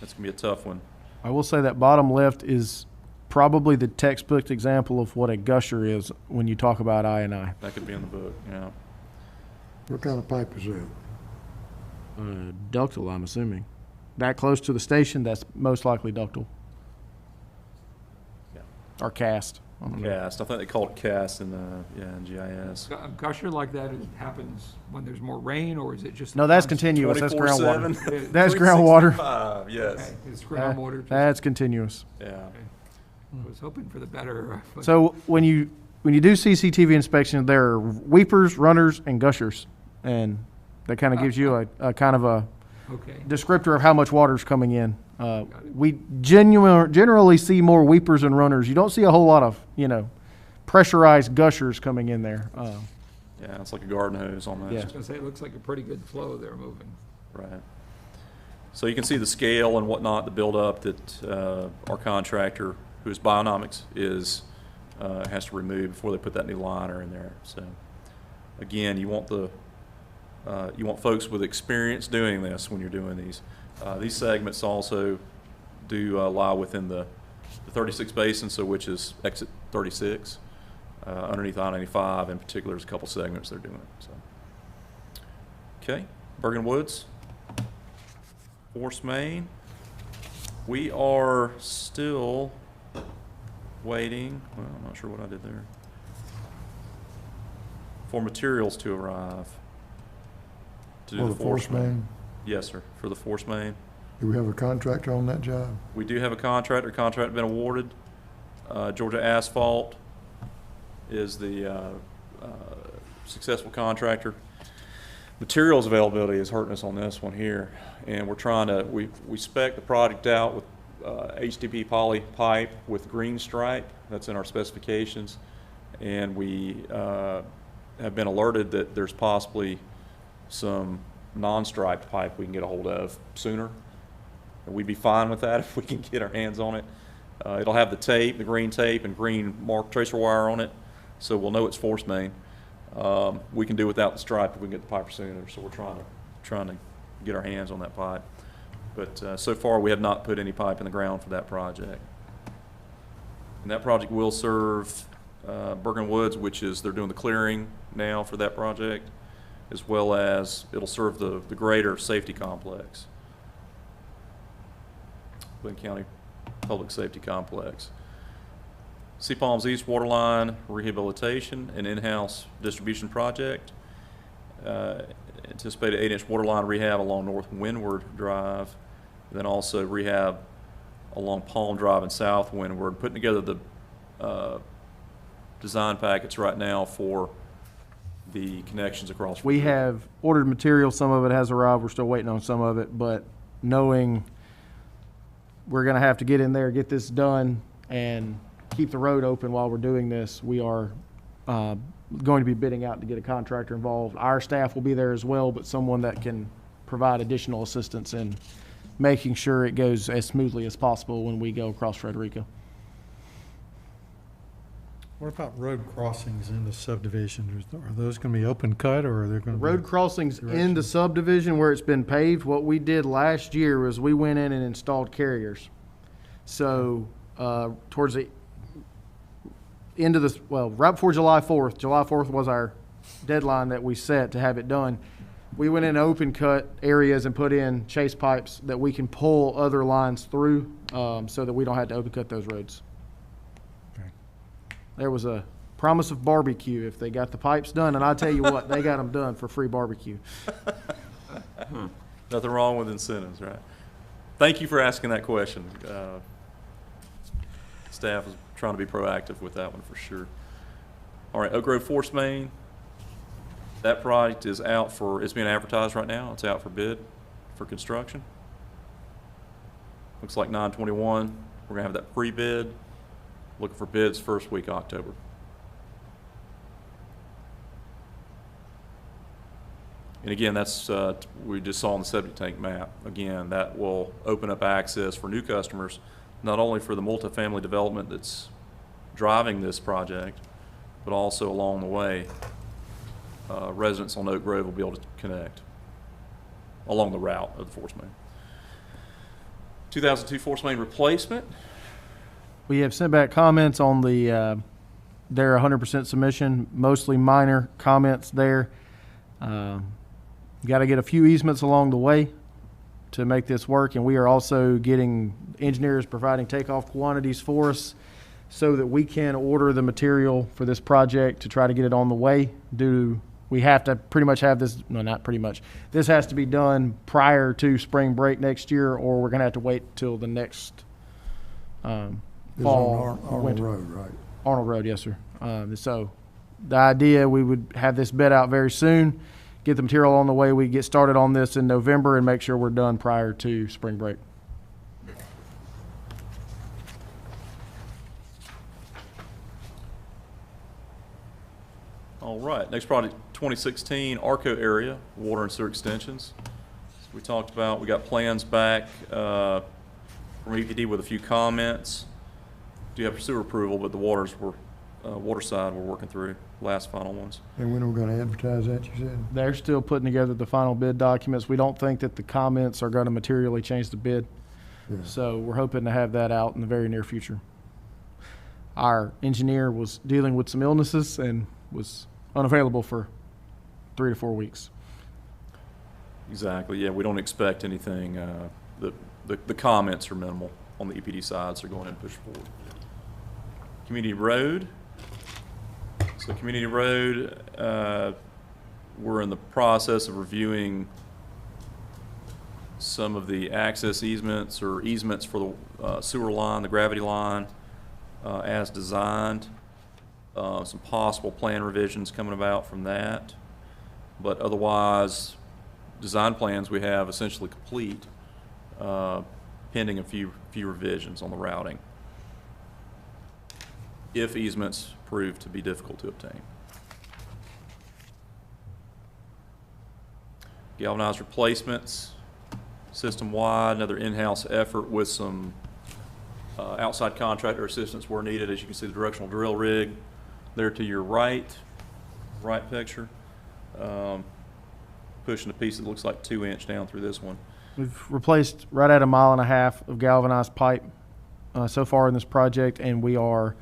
That's going to be a tough one. I will say that bottom left is probably the textbook example of what a gusher is when you talk about I&I. That could be in the book, yeah. What kind of pipe is that? Ductile, I'm assuming. That close to the station, that's most likely ductile. Yeah. Or cast. I don't know. Cast. I think they call it cast in GIS. A gusher like that happens when there's more rain, or is it just? No, that's continuous. That's 24/7. groundwater. That's groundwater. 365, yes. Okay, it's groundwater. just- That's continuous. Yeah. I was hoping for the better. But So when you do CCTV inspection, there are weepers, runners, and gushers, and that kind of gives you a kind of a okay. descriptor of how much water's coming in. We generally see more weepers and runners. You don't see a whole lot of, pressurized gushers coming in there. Yeah, it's like a garden hose almost. Yeah. I was gonna say, it looks like a pretty good flow they're moving. Right. So you can see the scale and whatnot, the buildup that our contractor, who is Bionomics, has to remove before they put that new liner in there. So again, you want folks with experience doing this when you're doing these. These segments also do lie within the 36 basin, so which is exit 36. Underneath I-95 in particular, there's a couple segments they're doing. So, okay, Bergen Woods, force main. We are still waiting. Well, I'm not sure what I did there. For materials to arrive. To do For the force main? Yes, sir, for the force main. Do we have a contractor on that job? We do have a contractor. Contract has been awarded. Georgia Asphalt is the successful contractor. Materials availability is hurting us on this one here, and we're trying to, we spec the product out with HDPE poly pipe with green stripe. That's in our specifications, and we have been alerted that there's possibly some non-striped pipe we can get a hold of sooner. And we'd be fine with that if we can get our hands on it. It'll have the tape, the green tape, and green mark tracer wire on it, so we'll know it's force main. We can do without the stripe if we can get the pipe sooner, so we're trying to get our hands on that pipe. But so far, we have not put any pipe in the ground for that project. And that project will serve Bergen Woods, which is, they're doing the clearing now for that project, as well as it'll serve the greater safety complex, Glynn County Public Safety Complex. Sea Palms East Waterline Rehabilitation, an in-house distribution project. Anticipated 8-inch waterline rehab along North Windward Drive. Then also rehab along Palm Drive and Southwind. We're putting together the design packets right now for the connections across. We have ordered material, some of it has arrived, we're still waiting on some of it, but knowing we're gonna have to get in there, get this done, and keep the road open while we're doing this, we are going to be bidding out to get a contractor involved. Our staff will be there as well, but someone that can provide additional assistance in making sure it goes as smoothly as possible when we go across Frederica. What about road crossings in the subdivision? Are those going to be open cut, or are they going to be? Road crossings in the subdivision where it's been paved, what we did last year was we went in and installed carriers. So, towards the end of this, well, right before July 4th was our deadline that we set to have it done. We went in open cut areas and put in chase pipes that we can pull other lines through, so that we don't have to open cut those roads. Okay. There was a promise of barbecue if they got the pipes done, and I tell you what, they got them done for free barbecue. Nothing wrong with incentives, right? Thank you for asking that question. Staff is trying to be proactive with that one for sure. All right, Oak Grove Force Main. That project is out for, it's being advertised right now. It's out for bid for construction. Looks like 9/21. We're gonna have that pre-bid. Looking for bids first week October. And again, that's, we just saw on the septic tank map. Again, that will open up access for new customers, not only for the multifamily development that's driving this project, but also along the way, residents on Oak Grove will be able to connect along the route of the force main. 2002 force main replacement. We have sent back comments on the their 100% submission, mostly minor comments there. Got to get a few easements along the way to make this work, and we are also getting engineers providing takeoff quantities for us so that we can order the material for this project to try to get it on the way. We have to pretty much have this, no, not pretty much. This has to be done prior to spring break next year, or we're going to have to wait till the next This is fall, on Arnold winter. Road, right? Arnold Road, yes, sir. So the idea, we would have this bid out very soon, get the material on the way. We get started on this in November and make sure we're done prior to spring break. All right, next project, 2016 Arco area, water and sewer extensions. As we talked about, we got plans back from EPD with a few comments. Do have sewer approval, but the water side we're working through, last final ones. And when are we gonna advertise that, you said? They're still putting together the final bid documents. We don't think that the comments are going to materially change the bid. Yeah. So we're hoping to have that out in the very near future. Our engineer was dealing with some illnesses and was unavailable for 3 to 4 weeks. Exactly, yeah, we don't expect anything, the comments are minimal on the EPD side, so go ahead and push forward. Community Road. So Community Road, we're in the process of reviewing some of the access easements or easements for the sewer line, the gravity line, as designed. Some possible plan revisions coming about from that. But otherwise, design plans we have essentially complete, pending a few revisions on the routing, if easements prove to be difficult to obtain. Galvanized replacements, system-wide, another in-house effort with some outside contractor assistance where needed. As you can see, the directional drill rig there to your right picture, pushing a piece that looks like 2-inch down through this one. We've replaced right at 1.5 miles of galvanized pipe so far in this project, and we are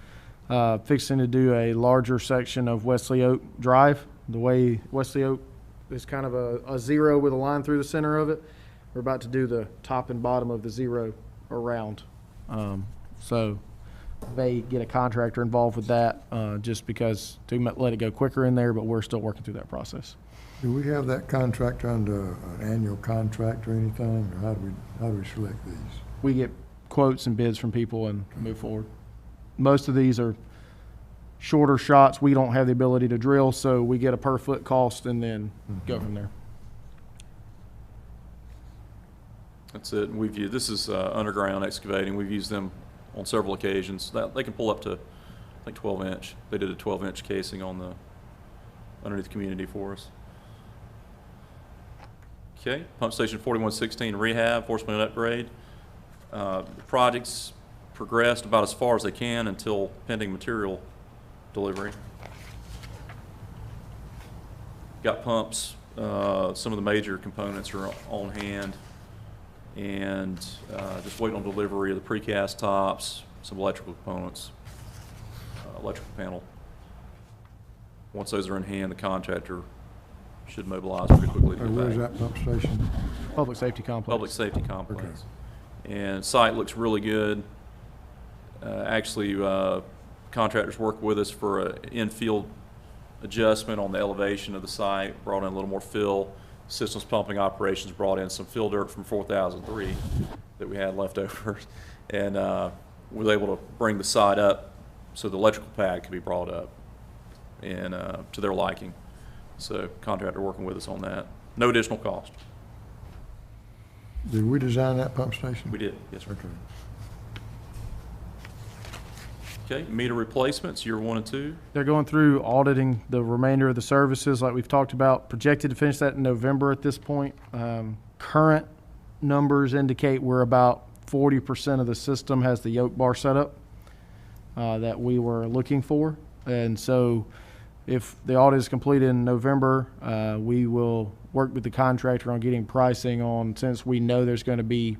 fixing to do a larger section of Wesley Oak Drive. The way Wesley Oak is kind of a zero with a line through the center of it, we're about to do the top and bottom of the zero around. So they get a contractor involved with that, just because to let it go quicker in there, but we're still working through that process. Do we have that contractor under an annual contract or anything, or how do we select these? We get quotes and bids from people and move forward. Most of these are shorter shots. We don't have the ability to drill, so we get a per foot cost and then go from there. That's it. We've used, this is underground excavating. We've used them on several occasions. They can pull up to, I think, 12-inch. They did a 12-inch casing on the underneath the community for us. Okay, pump station 4116 rehab, force main upgrade. The project's progressed about as far as they can until pending material delivery. Got pumps. Some of the major components are on hand, and just waiting on delivery of the precast tops, some electrical components, electrical panel. Once those are in hand, the contractor should mobilize pretty quickly to get Where's back. that pump station? Public safety complex. Public safety complex. And site looks really good. Actually, contractors worked with us for an in-field adjustment on the elevation of the site, brought in a little more fill. Systems pumping operations brought in some fill dirt from 4003 that we had left over, and was able to bring the site up so the electrical pad could be brought up and to their liking. So contractor working with us on that. No additional cost. Did we design that pump station? We did, yes, sir. Okay. Okay, meter replacements, year 1 and 2. They're going through auditing the remainder of the services like we've talked about, projected to finish that in November at this point. Current numbers indicate we're about 40% of the system has the yoke bar setup that we were looking for. And so if the audit is completed in November, we will work with the contractor on getting pricing on, since we know there's going to be,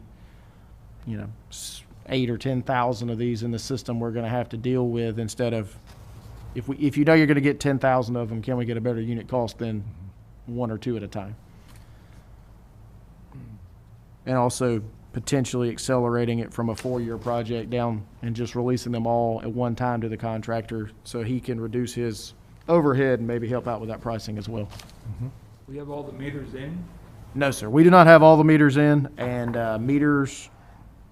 8 or 10,000 of these in the system we're going to have to deal with, instead of, if you know you're going to get 10,000 of them, can we get a better unit cost than 1 or 2 at a time? And also potentially accelerating it from a 4-year project down and just releasing them all at one time to the contractor so he can reduce his overhead and maybe help out with that pricing as well. We have all the meters in. No, sir. We do not have all the meters in, and meters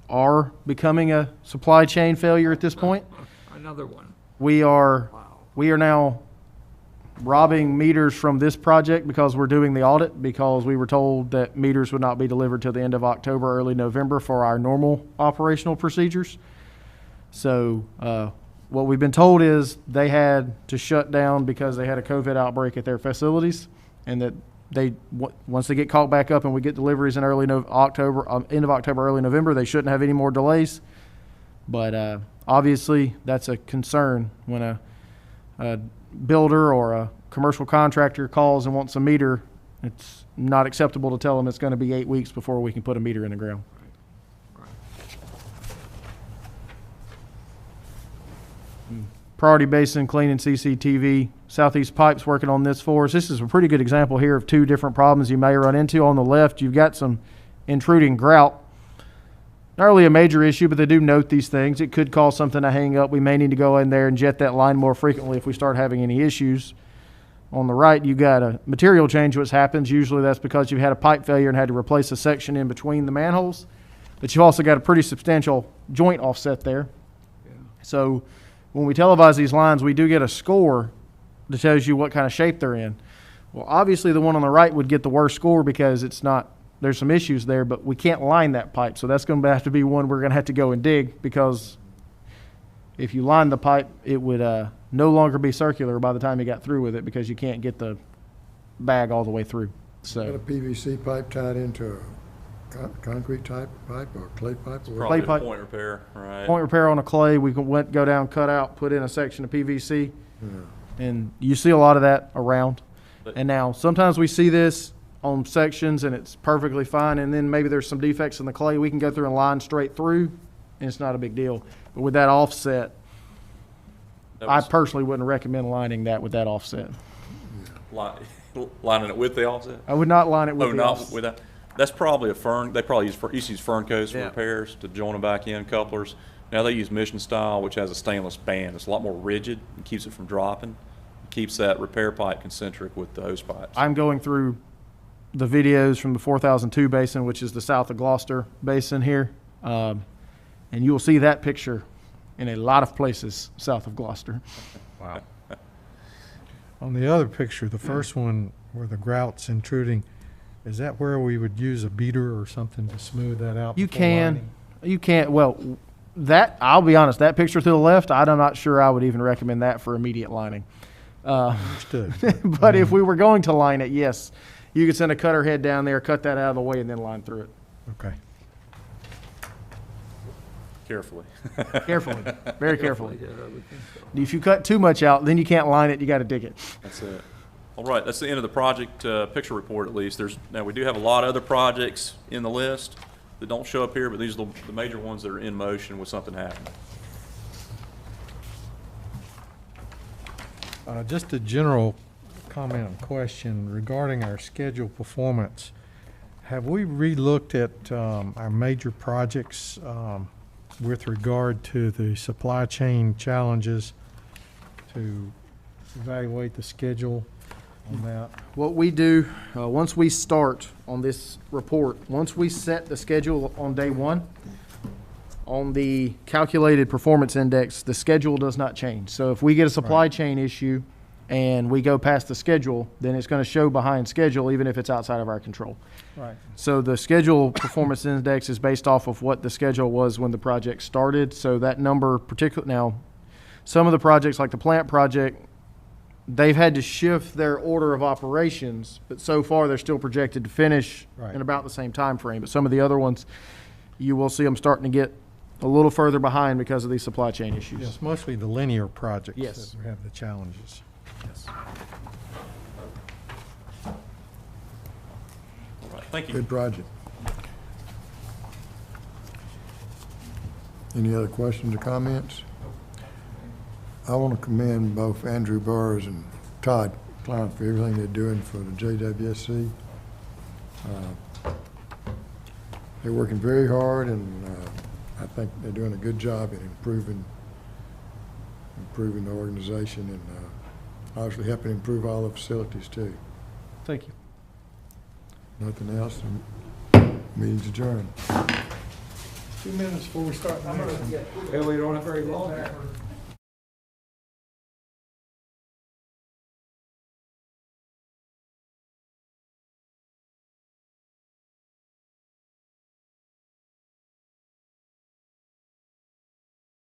are becoming a supply chain failure at this point. Another one. We are Wow. now robbing meters from this project because we're doing the audit, because we were told that meters would not be delivered till the end of October, early November for our normal operational procedures. So what we've been told is they had to shut down because they had a COVID outbreak at their facilities, and that once they get caught back up and we get deliveries in early October, end of October, early November, they shouldn't have any more delays. But obviously, that's a concern when a builder or a commercial contractor calls and wants a meter. It's not acceptable to tell them it's going to be 8 weeks before we can put a meter in the ground. Priority Basin cleaning CCTV. Southeast Pipe's working on this for us. This is a pretty good example here of 2 different problems you may run into. On the left, you've got some intruding grout. Not really a major issue, but they do note these things. It could cause something to hang up. We may need to go in there and jet that line more frequently if we start having any issues. On the right, you've got a material change which happens. Usually that's because you've had a pipe failure and had to replace a section in between the manholes. But you've also got a pretty substantial joint offset there. Yeah. So when we televise these lines, we do get a score that tells you what kind of shape they're in. Well, obviously the one on the right would get the worst score because it's not, there's some issues there, but we can't line that pipe. So that's going to have to be one we're going to have to go and dig, because if you line the pipe, it would no longer be circular by the time you got through with it, because you can't get the bag all the way through. Got a So PVC pipe tied into a concrete type pipe or clay pipe? or what? Probably pipe. a point repair, right? point repair on a clay, we can go down, cut out, put in a section of PVC. Yeah. And you see a lot of that around. But- And now, sometimes we see this on sections and it's perfectly fine, and then maybe there's some defects in the clay. We can go through and line straight through, and it's not a big deal. But with that offset, That I was personally wouldn't recommend lining that with that offset. lining it with the offset? I would not line it with Oh, the not offset. with that. That's probably a fern. They probably used to use fern coats for Yeah. repairs to join them back in, couplers. Now they use mission style, which has a stainless band. It's a lot more rigid and keeps it from dropping. Keeps that repair pipe concentric with the hose pipes. I'm going through the videos from the 4002 basin, which is the south of Gloucester basin here. And you will see that picture in a lot of places south of Gloucester. Wow. On the other picture, the first one where the grout's intruding, is that where we would use a beater or something to smooth that out? You before can, lining? you can't, well, that, I'll be honest, that picture to the left, I'm not sure I would even recommend that for immediate lining. Understood. But if we were going to line it, yes, you could send a cutter head down there, cut that out of the way, and then line through it. Okay. Carefully. Carefully, very carefully. Yeah, I would think so. If you cut too much out, then you can't line it, you gotta dig it. That's it. All right, that's the end of the project picture report at least. Now, we do have a lot of other projects in the list that don't show up here, but these are the major ones that are in motion with something happening. Just a general comment and question regarding our scheduled performance. Have we relooked at our major projects with regard to the supply chain challenges to evaluate the schedule on that? What we do, once we start on this report, once we set the schedule on day one, on the calculated performance index, the schedule does not change. So if we get a supply chain issue and we go past the schedule, then it's going to show behind schedule even if it's outside of our control. Right. So the schedule performance index is based off of what the schedule was when the project started. So that number now, some of the projects like the plant project, they've had to shift their order of operations, but so far they're still projected to finish Right. in about the same time frame. But some of the other ones, you will see them starting to get a little further behind because of these supply chain issues. Yes, mostly the linear projects Yes. that have the challenges. Yes. All right, thank you. Good project. Any other questions or comments? I want to commend both Andrew Burrs and Todd Klein for everything they're doing for the JWSC. They're working very hard, and I think they're doing a good job in improving the organization and obviously helping improve all the facilities too. Thank you. Nothing else, meeting's adjourned. 2 minutes before we start the next one. Yeah, we don't have very long here.